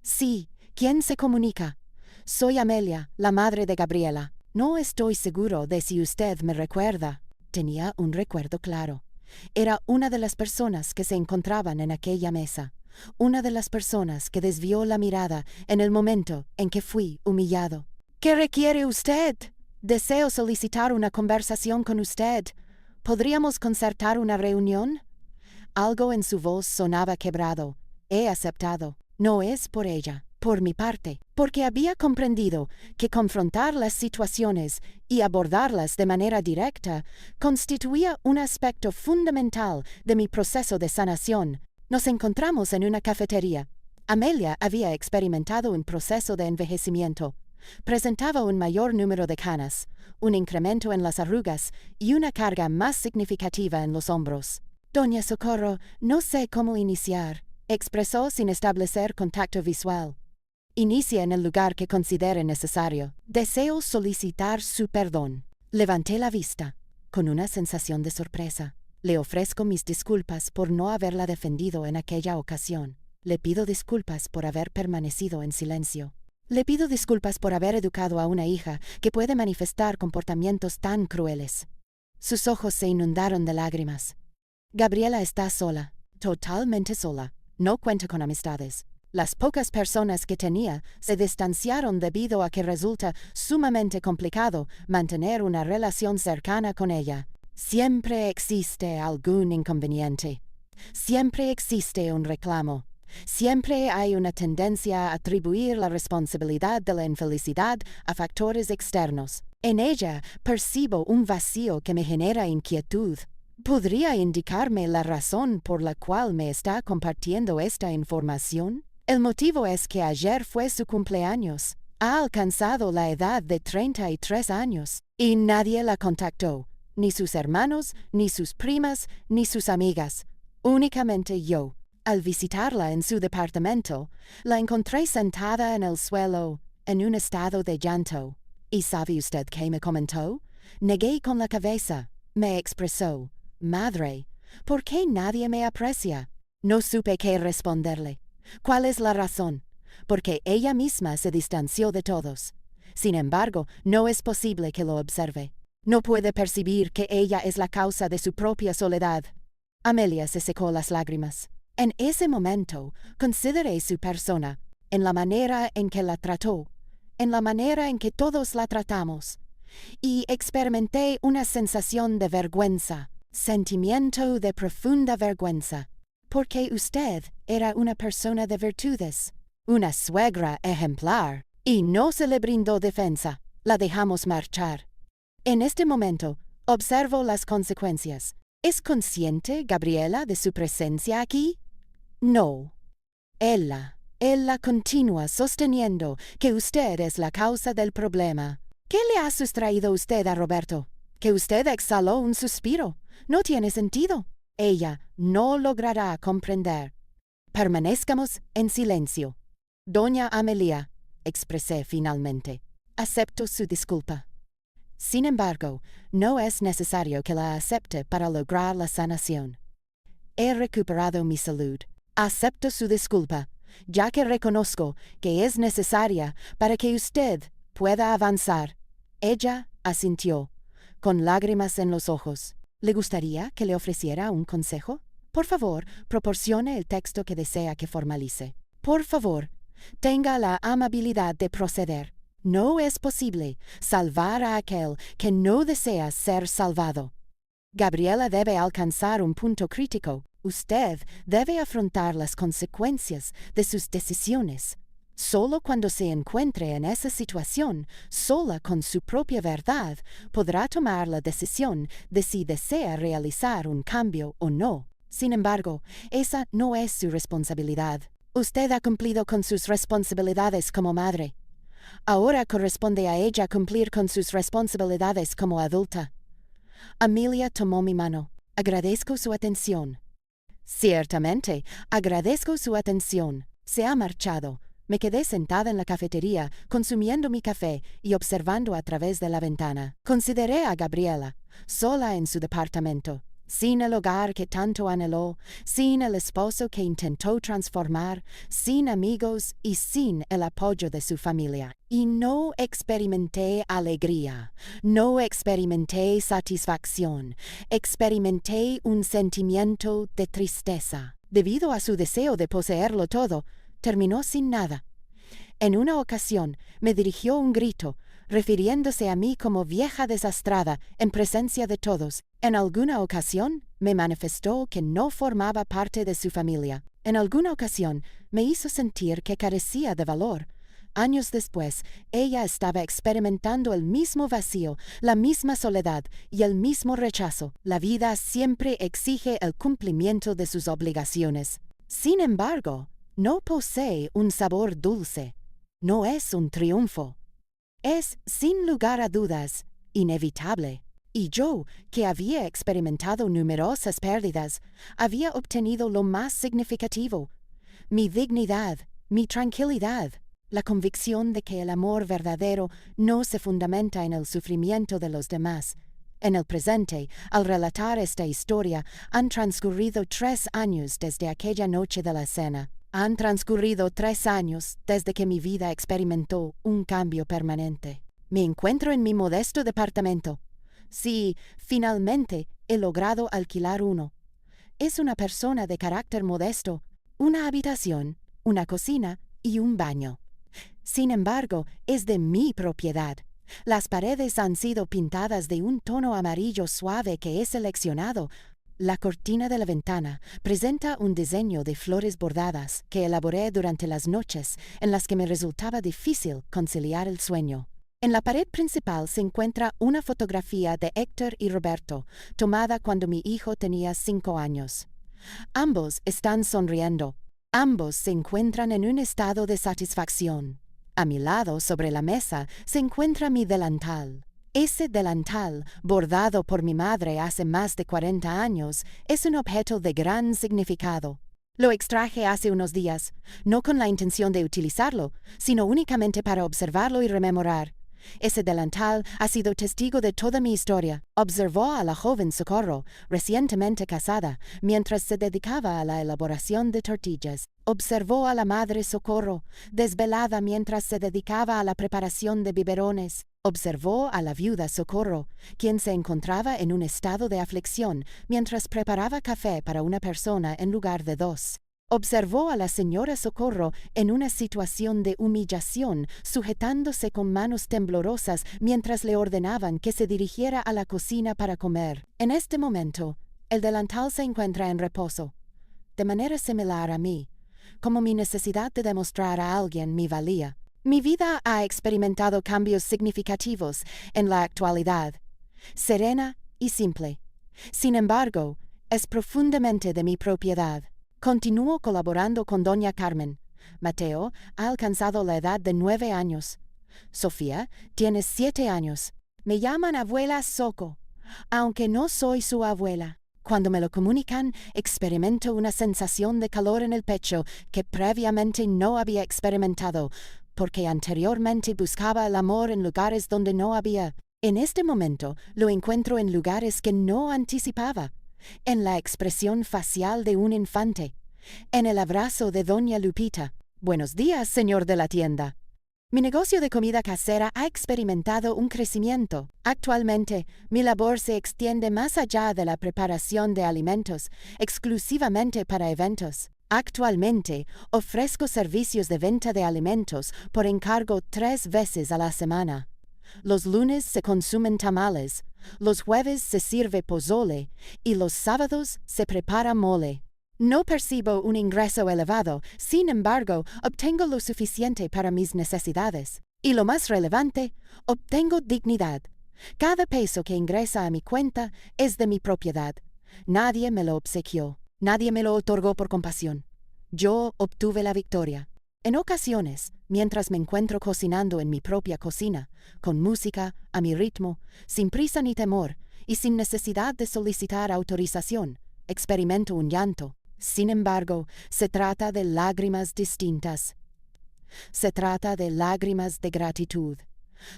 A: Sí. ¿Quién se comunica? Soy Amelia, la madre de Gabriela. No estoy seguro de si usted me recuerda. Tenía un recuerdo claro. Era una de las personas que se encontraban en aquella mesa. Una de las personas que desvió la mirada en el momento en que fui humillado. ¿Qué requiere usted? Deseo solicitar una conversación con usted. ¿Podríamos concertar una reunión? Algo en su voz sonaba quebrado. He aceptado. No es por ella, por mi parte, porque había comprendido que confrontar las situaciones y abordarlas de manera directa constituía un aspecto fundamental de mi proceso de sanación. Nos encontramos en una cafetería. Amelia había experimentado un proceso de envejecimiento. Presentaba un mayor número de canas, un incremento en las arrugas y una carga más significativa en los hombros. Doña Socorro, no sé cómo iniciar, expresó sin establecer contacto visual. Inicia en el lugar que considere necesario. Deseo solicitar su perdón. Levanté la vista, con una sensación de sorpresa. Le ofrezco mis disculpas por no haberla defendido en aquella ocasión. Le pido disculpas por haber permanecido en silencio. Le pido disculpas por haber educado a una hija que puede manifestar comportamientos tan crueles. Sus ojos se inundaron de lágrimas. Gabriela está sola, totalmente sola. No cuenta con amistades. Las pocas personas que tenía se distanciaron debido a que resulta sumamente complicado mantener una relación cercana con ella. Siempre existe algún inconveniente. Siempre existe un reclamo. Siempre hay una tendencia a atribuir la responsabilidad de la infelicidad a factores externos. En ella percibo un vacío que me genera inquietud. ¿Podría indicarme la razón por la cual me está compartiendo esta información? El motivo es que ayer fue su cumpleaños. Ha alcanzado la edad de 33 años y nadie la contactó, ni sus hermanos, ni sus primas, ni sus amigas. Únicamente yo. Al visitarla en su departamento, la encontré sentada en el suelo, en un estado de llanto. ¿Y sabe usted qué me comentó? Negué con la cabeza. Me expresó: «Madre, ¿por qué nadie me aprecia?» No supe qué responderle. ¿Cuál es la razón? Porque ella misma se distanció de todos. Sin embargo, no es posible que lo observe. No puede percibir que ella es la causa de su propia soledad. Amelia se secó las lágrimas. En ese momento, consideré su persona, en la manera en que la trató, en la manera en que todos la tratamos, y experimenté una sensación de vergüenza, sentimiento de profunda vergüenza, porque usted era una persona de virtudes, una suegra ejemplar, y no se le brindó defensa, la dejamos marchar. En este momento, observo las consecuencias. ¿Es consciente, Gabriela, de su presencia aquí? No. Ella continúa sosteniendo que usted es la causa del problema. ¿Qué le ha sustraído usted a Roberto? Que usted exhaló un suspiro. No tiene sentido. Ella no logrará comprender. Permanezcamos en silencio. Doña Amelia, expresé finalmente, acepto su disculpa. Sin embargo, no es necesario que la acepte para lograr la sanación. He recuperado mi salud. Acepto su disculpa, ya que reconozco que es necesaria para que usted pueda avanzar. Ella asintió, con lágrimas en los ojos. ¿Le gustaría que le ofreciera un consejo? Por favor, proporcione el texto que desea que formalice. Por favor, tenga la amabilidad de proceder. No es posible salvar a aquel que no desea ser salvado. Gabriela debe alcanzar un punto crítico. Usted debe afrontar las consecuencias de sus decisiones. Solo cuando se encuentre en esa situación, sola con su propia verdad, podrá tomar la decisión de si desea realizar un cambio o no. Sin embargo, esa no es su responsabilidad. Usted ha cumplido con sus responsabilidades como madre. Ahora corresponde a ella cumplir con sus responsabilidades como adulta. Amelia tomó mi mano. Agradezco su atención. Ciertamente, agradezco su atención. Se ha marchado. Me quedé sentada en la cafetería, consumiendo mi café y observando a través de la ventana. Consideré a Gabriela, sola en su departamento, sin el hogar que tanto anheló, sin el esposo que intentó transformar, sin amigos y sin el apoyo de su familia. Y no experimenté alegría, no experimenté satisfacción, experimenté un sentimiento de tristeza. Debido a su deseo de poseerlo todo, terminó sin nada. En una ocasión me dirigió un grito, refiriéndose a mí como vieja desastrada en presencia de todos, En alguna ocasión, me manifestó que no formaba parte de su familia. En alguna ocasión, me hizo sentir que carecía de valor. Años después, ella estaba experimentando el mismo vacío, la misma soledad y el mismo rechazo. La vida siempre exige el cumplimiento de sus obligaciones. Sin embargo, no posee un sabor dulce. No es un triunfo. Es, sin lugar a dudas, inevitable. Y yo, que había experimentado numerosas pérdidas, había obtenido lo más significativo: mi dignidad, mi tranquilidad, la convicción de que el amor verdadero no se fundamenta en el sufrimiento de los demás. En el presente, al relatar esta historia, han transcurrido 3 años desde aquella noche de la cena. Han transcurrido 3 años desde que mi vida experimentó un cambio permanente. Me encuentro en mi modesto departamento. Sí, finalmente he logrado alquilar uno. Es una persona de carácter modesto, una habitación, una cocina y un baño. Sin embargo, es de mi propiedad. Las paredes han sido pintadas de un tono amarillo suave que he seleccionado. La cortina de la ventana presenta un diseño de flores bordadas que elaboré durante las noches en las que me resultaba difícil conciliar el sueño. En la pared principal se encuentra una fotografía de Héctor y Roberto, tomada cuando mi hijo tenía 5 años. Ambos están sonriendo. Ambos se encuentran en un estado de satisfacción. A mi lado, sobre la mesa, se encuentra mi delantal. Ese delantal, bordado por mi madre hace más de 40 años, es un objeto de gran significado. Lo extraje hace unos días, no con la intención de utilizarlo, sino únicamente para observarlo y rememorar. Ese delantal ha sido testigo de toda mi historia. Observó a la joven Socorro, recientemente casada, mientras se dedicaba a la elaboración de tortillas. Observó a la madre Socorro, desvelada mientras se dedicaba a la preparación de biberones. Observó a la viuda Socorro, quien se encontraba en un estado de aflicción mientras preparaba café para una persona en lugar de 2. Observó a la señora Socorro en una situación de humillación, sujetándose con manos temblorosas mientras le ordenaban que se dirigiera a la cocina para comer. En este momento, el delantal se encuentra en reposo, de manera similar a mí, como mi necesidad de demostrar a alguien mi valía. Mi vida ha experimentado cambios significativos en la actualidad, serena y simple. Sin embargo, es profundamente de mi propiedad. Continúo colaborando con doña Carmen. Mateo ha alcanzado la edad de 9 años. Sofía tiene 7 años. Me llaman abuela Soco, aunque no soy su abuela. Cuando me lo comunican, experimento una sensación de calor en el pecho que previamente no había experimentado, porque anteriormente buscaba el amor en lugares donde no había. En este momento lo encuentro en lugares que no anticipaba. En la expresión facial de un infante, en el abrazo de doña Lupita. Buenos días, señor de la tienda. Mi negocio de comida casera ha experimentado un crecimiento. Actualmente, mi labor se extiende más allá de la preparación de alimentos, exclusivamente para eventos. Actualmente, ofrezco servicios de venta de alimentos por encargo 3 veces a la semana. Los lunes se consumen tamales, los jueves se sirve pozole y los sábados se prepara mole. No percibo un ingreso elevado, sin embargo, obtengo lo suficiente para mis necesidades. Y lo más relevante, obtengo dignidad. Cada peso que ingresa a mi cuenta es de mi propiedad. Nadie me lo obsequió, nadie me lo otorgó por compasión. Yo obtuve la victoria. En ocasiones, mientras me encuentro cocinando en mi propia cocina, con música, a mi ritmo, sin prisa ni temor, y sin necesidad de solicitar autorización, experimento un llanto. Sin embargo, se trata de lágrimas distintas. Se trata de lágrimas de gratitud,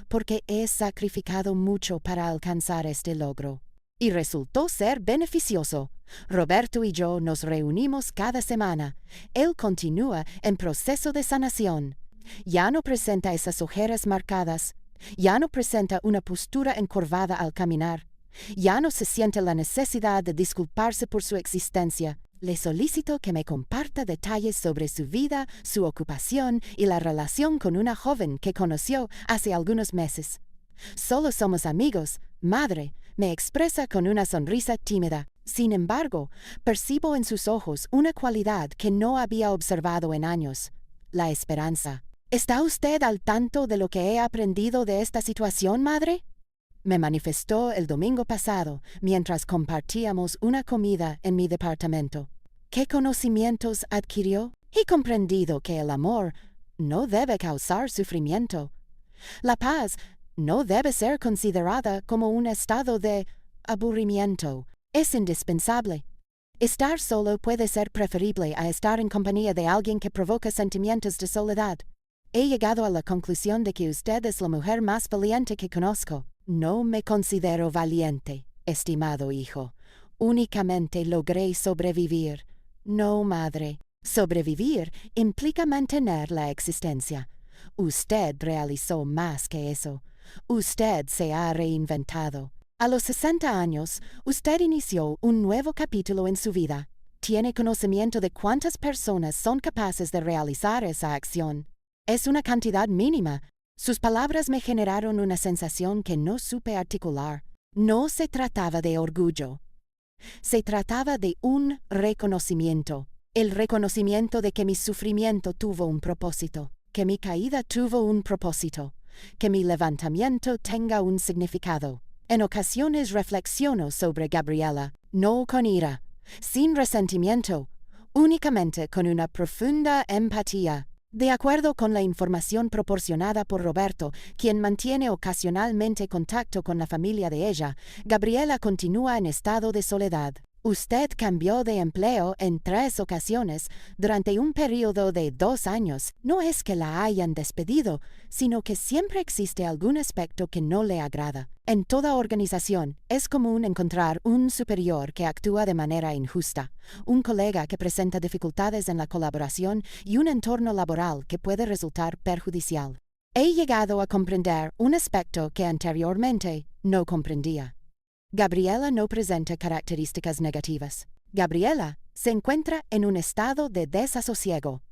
A: porque he sacrificado mucho para alcanzar este logro. Y resultó ser beneficioso. Roberto y yo nos reunimos cada semana. Él continúa en proceso de sanación. Ya no presenta esas ojeras marcadas. Ya no presenta una postura encorvada al caminar. Ya no se siente la necesidad de disculparse por su existencia. Le solicito que me comparta detalles sobre su vida, su ocupación y la relación con una joven que conoció hace algunos meses. Solo somos amigos, madre, Me expresa con una sonrisa tímida. Sin embargo, percibo en sus ojos una cualidad que no había observado en años: la esperanza. ¿Está usted al tanto de lo que he aprendido de esta situación, madre? Me manifestó el domingo pasado mientras compartíamos una comida en mi departamento. ¿Qué conocimientos adquirió? He comprendido que el amor no debe causar sufrimiento. La paz no debe ser considerada como un estado de aburrimiento. Es indispensable. Estar solo puede ser preferible a estar en compañía de alguien que provoca sentimientos de soledad. He llegado a la conclusión de que usted es la mujer más valiente que conozco. No me considero valiente, estimado hijo. Únicamente logré sobrevivir. No, madre. Sobrevivir implica mantener la existencia. Usted realizó más que eso. Usted se ha reinventado. A los 60 años, usted inició un nuevo capítulo en su vida. Tiene conocimiento de cuántas personas son capaces de realizar esa acción. Es una cantidad mínima. Sus palabras me generaron una sensación que no supe articular. No se trataba de orgullo. Se trataba de un reconocimiento. El reconocimiento de que mi sufrimiento tuvo un propósito, que mi caída tuvo un propósito, que mi levantamiento tenga un significado. En ocasiones reflexiono sobre Gabriela, no con ira, sin resentimiento, únicamente con una profunda empatía. De acuerdo con la información proporcionada por Roberto, quien mantiene ocasionalmente contacto con la familia de ella, Gabriela continúa en estado de soledad. Usted cambió de empleo en 3 ocasiones durante un periodo de 2 años. No es que la hayan despedido, sino que siempre existe algún aspecto que no le agrada. En toda organización es común encontrar un superior que actúa de manera injusta, un colega que presenta dificultades en la colaboración y un entorno laboral que puede resultar perjudicial. He llegado a comprender un aspecto que anteriormente no comprendía. Gabriela no presenta características negativas. Gabriela se encuentra en un estado de desasosiego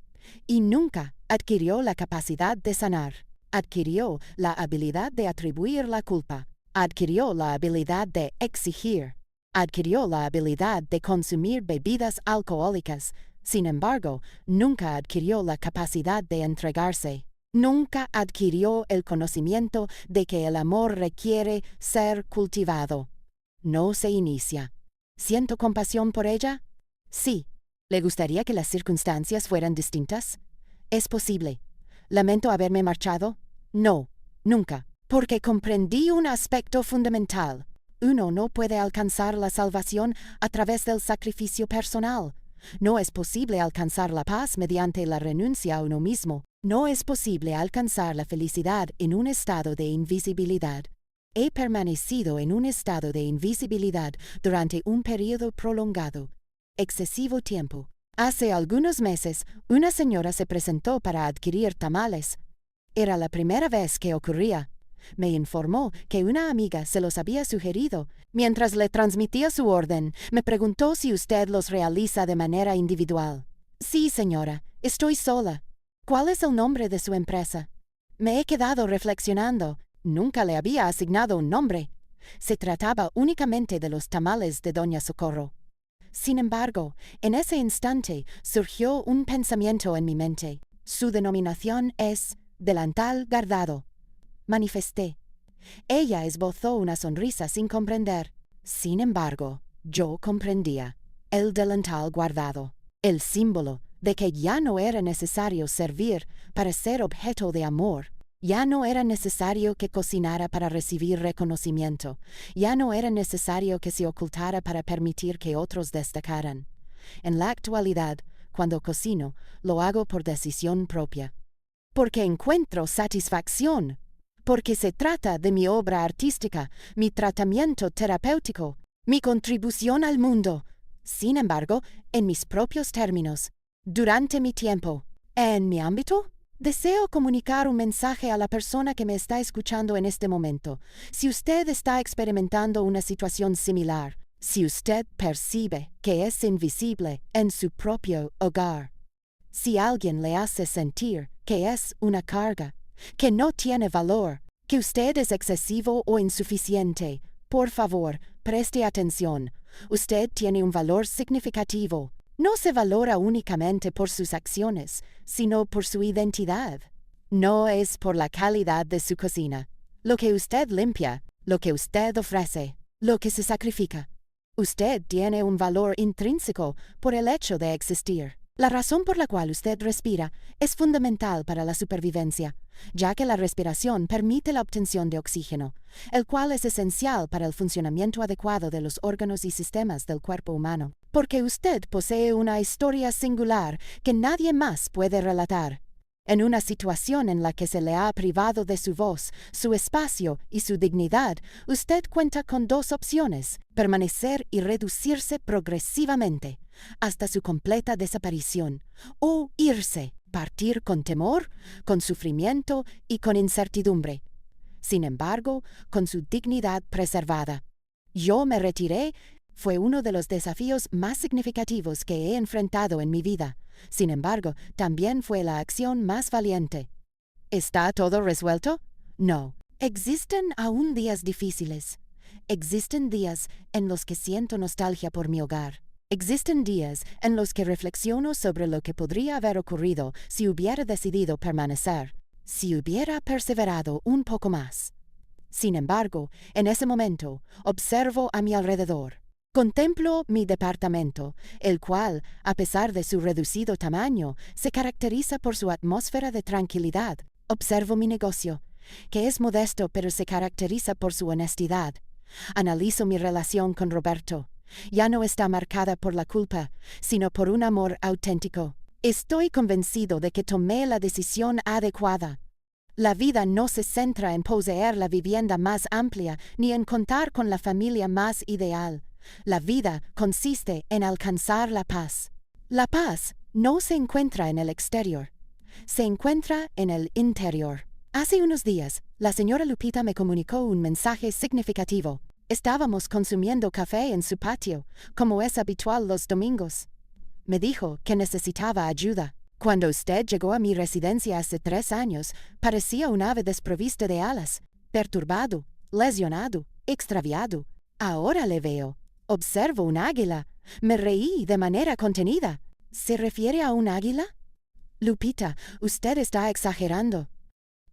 A: y nunca adquirió la capacidad de sanar. Adquirió la habilidad de atribuir la culpa. Adquirió la habilidad de exigir. Adquirió la habilidad de consumir bebidas alcohólicas. Sin embargo, nunca adquirió la capacidad de entregarse. Nunca adquirió el conocimiento de que el amor requiere ser cultivado. No se inicia. ¿Siento compasión por ella? Sí. ¿Le gustaría que las circunstancias fueran distintas? Es posible. ¿Lamento haberme marchado? No, nunca. Porque comprendí un aspecto fundamental. Uno no puede alcanzar la salvación a través del sacrificio personal. No es posible alcanzar la paz mediante la renuncia a uno mismo. No es posible alcanzar la felicidad en un estado de invisibilidad. He permanecido en un estado de invisibilidad durante un periodo prolongado, excesivo tiempo. Hace algunos meses, una señora se presentó para adquirir tamales. Era la primera vez que ocurría. Me informó que una amiga se los había sugerido. Mientras le transmitía su orden, me preguntó si usted los realiza de manera individual. Sí, señora, estoy sola. ¿Cuál es el nombre de su empresa? Me he quedado reflexionando. Nunca le había asignado un nombre. Se trataba únicamente de los tamales de Doña Socorro. Sin embargo, en ese instante surgió un pensamiento en mi mente. Su denominación es delantal guardado. Manifesté. Ella esbozó una sonrisa sin comprender. Sin embargo, yo comprendía. El delantal guardado. El símbolo de que ya no era necesario servir para ser objeto de amor. Ya no era necesario que cocinara para recibir reconocimiento. Ya no era necesario que se ocultara para permitir que otros destacaran. En la actualidad, cuando cocino, lo hago por decisión propia. Porque encuentro satisfacción. Porque se trata de mi obra artística, mi tratamiento terapéutico, mi contribución al mundo. Sin embargo, en mis propios términos, durante mi tiempo, en mi ámbito, deseo comunicar un mensaje a la persona que me está escuchando en este momento. Si usted está experimentando una situación similar, si usted percibe que es invisible en su propio hogar, si alguien le hace sentir que es una carga, que no tiene valor, que usted es excesivo o insuficiente, Por favor, preste atención. Usted tiene un valor significativo. No se valora únicamente por sus acciones, sino por su identidad. No es por la calidad de su cocina, lo que usted limpia, lo que usted ofrece, lo que se sacrifica. Usted tiene un valor intrínseco por el hecho de existir. La razón por la cual usted respira es fundamental para la supervivencia, ya que la respiración permite la obtención de oxígeno, el cual es esencial para el funcionamiento adecuado de los órganos y sistemas del cuerpo humano. Porque usted posee una historia singular que nadie más puede relatar. En una situación en la que se le ha privado de su voz, su espacio y su dignidad, usted cuenta con dos opciones: permanecer y reducirse progresivamente hasta su completa desaparición, o irse, partir con temor, con sufrimiento y con incertidumbre. Sin embargo, con su dignidad preservada. Yo me retiré. Fue uno de los desafíos más significativos que he enfrentado en mi vida. Sin embargo, también fue la acción más valiente. ¿Está todo resuelto? No. Existen aún días difíciles. Existen días en los que siento nostalgia por mi hogar. Existen días en los que reflexiono sobre lo que podría haber ocurrido si hubiera decidido permanecer, si hubiera perseverado un poco más. Sin embargo, en ese momento, observo a mi alrededor. Contemplo mi departamento, el cual, a pesar de su reducido tamaño, se caracteriza por su atmósfera de tranquilidad. Observo mi negocio, que es modesto pero se caracteriza por su honestidad. Analizo mi relación con Roberto. Ya no está marcada por la culpa, sino por un amor auténtico. Estoy convencido de que tomé la decisión adecuada. La vida no se centra en poseer la vivienda más amplia ni en contar con la familia más ideal. La vida consiste en alcanzar la paz. La paz no se encuentra en el exterior, se encuentra en el interior. Hace unos días, la señora Lupita me comunicó un mensaje significativo. Estábamos consumiendo café en su patio, como es habitual los domingos. Me dijo que necesitaba ayuda. Cuando usted llegó a mi residencia hace 3 años, parecía un ave desprovista de alas, perturbado, lesionado, extraviado. Ahora le veo. Observo un águila. Me reí de manera contenida. ¿Se refiere a un águila? Lupita, usted está exagerando.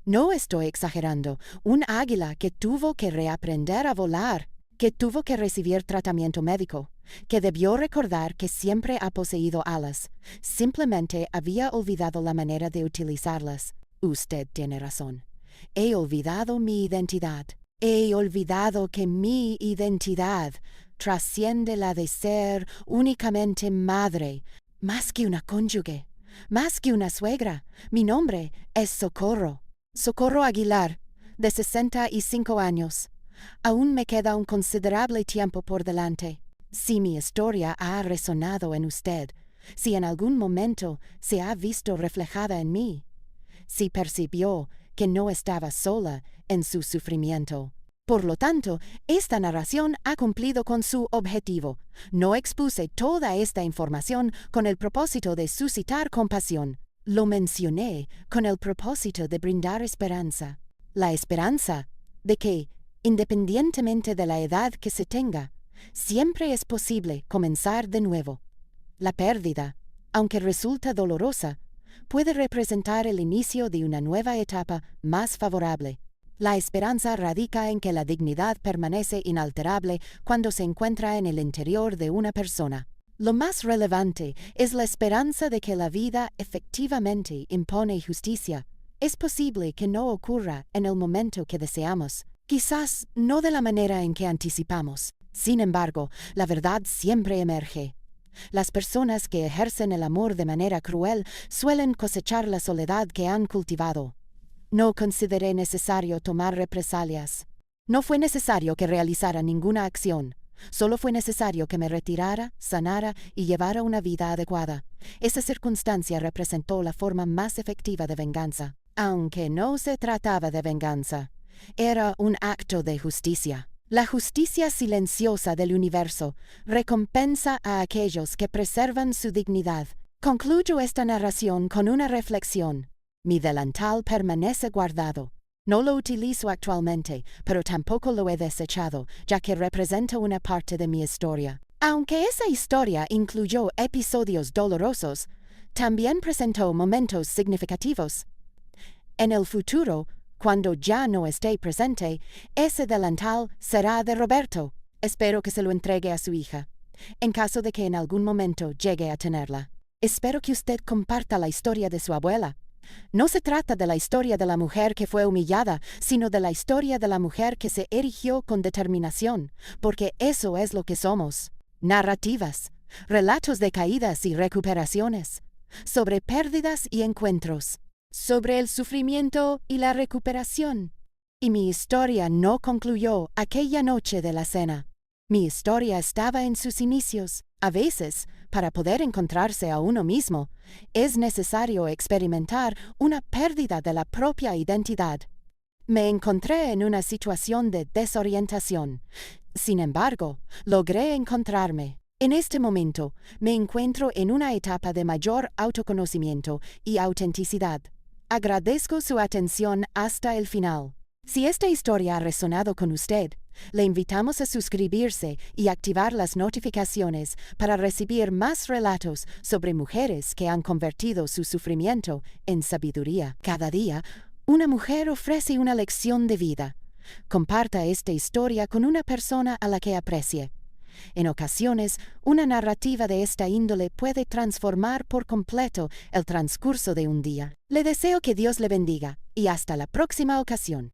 A: No estoy exagerando. Un águila que tuvo que reaprender a volar, que tuvo que recibir tratamiento médico, que debió recordar que siempre ha poseído alas. Simplemente había olvidado la manera de utilizarlas. Usted tiene razón. He olvidado mi identidad. He olvidado que mi identidad trasciende la de ser únicamente madre, más que una cónyuge, más que una suegra. Mi nombre es Socorro. Socorro Aguilar, de 65 años. Aún me queda un considerable tiempo por delante. Si mi historia ha resonado en usted, si en algún momento se ha visto reflejada en mí, si percibió que no estaba sola en su sufrimiento. Por lo tanto, esta narración ha cumplido con su objetivo. No expuse toda esta información con el propósito de suscitar compasión. Lo mencioné con el propósito de brindar esperanza. La esperanza de que, independientemente de la edad que se tenga, siempre es posible comenzar de nuevo. La pérdida, aunque resulta dolorosa, puede representar el inicio de una nueva etapa más favorable. La esperanza radica en que la dignidad permanece inalterable cuando se encuentra en el interior de una persona. Lo más relevante es la esperanza de que la vida efectivamente impone justicia. Es posible que no ocurra en el momento que deseamos, quizás no de la manera en que anticipamos. Sin embargo, la verdad siempre emerge. Las personas que ejercen el amor de manera cruel suelen cosechar la soledad que han cultivado. No consideré necesario tomar represalias. No fue necesario que realizara ninguna acción. Solo fue necesario que me retirara, sanara y llevara una vida adecuada. Esa circunstancia representó la forma más efectiva de venganza. Aunque no se trataba de venganza, era un acto de justicia. La justicia silenciosa del universo recompensa a aquellos que preservan su dignidad. Concluyo esta narración con una reflexión. Mi delantal permanece guardado. No lo utilizo actualmente, pero tampoco lo he desechado, ya que representa una parte de mi historia. Aunque esa historia incluyó episodios dolorosos, también presentó momentos significativos. En el futuro, cuando ya no esté presente, ese delantal será de Roberto. Espero que se lo entregue a su hija, en caso de que en algún momento llegue a tenerla. Espero que usted comparta la historia de su abuela. No se trata de la historia de la mujer que fue humillada, sino de la historia de la mujer que se erigió con determinación, porque eso es lo que somos. Narrativas, relatos de caídas y recuperaciones, sobre pérdidas y encuentros, sobre el sufrimiento y la recuperación. Y mi historia no concluyó aquella noche de la cena. Mi historia estaba en sus inicios. A veces, para poder encontrarse a uno mismo, es necesario experimentar una pérdida de la propia identidad. Me encontré en una situación de desorientación. Sin embargo, logré encontrarme. En este momento, me encuentro en una etapa de mayor autoconocimiento y autenticidad. Agradezco su atención hasta el final. Si esta historia ha resonado con usted, le invitamos a suscribirse y activar las notificaciones para recibir más relatos sobre mujeres que han convertido su sufrimiento en sabiduría. Cada día, una mujer ofrece una lección de vida. Comparta esta historia con una persona a la que aprecie. En ocasiones, una narrativa de esta índole puede transformar por completo el transcurso de un día. Le deseo que Dios le bendiga y hasta la próxima ocasión.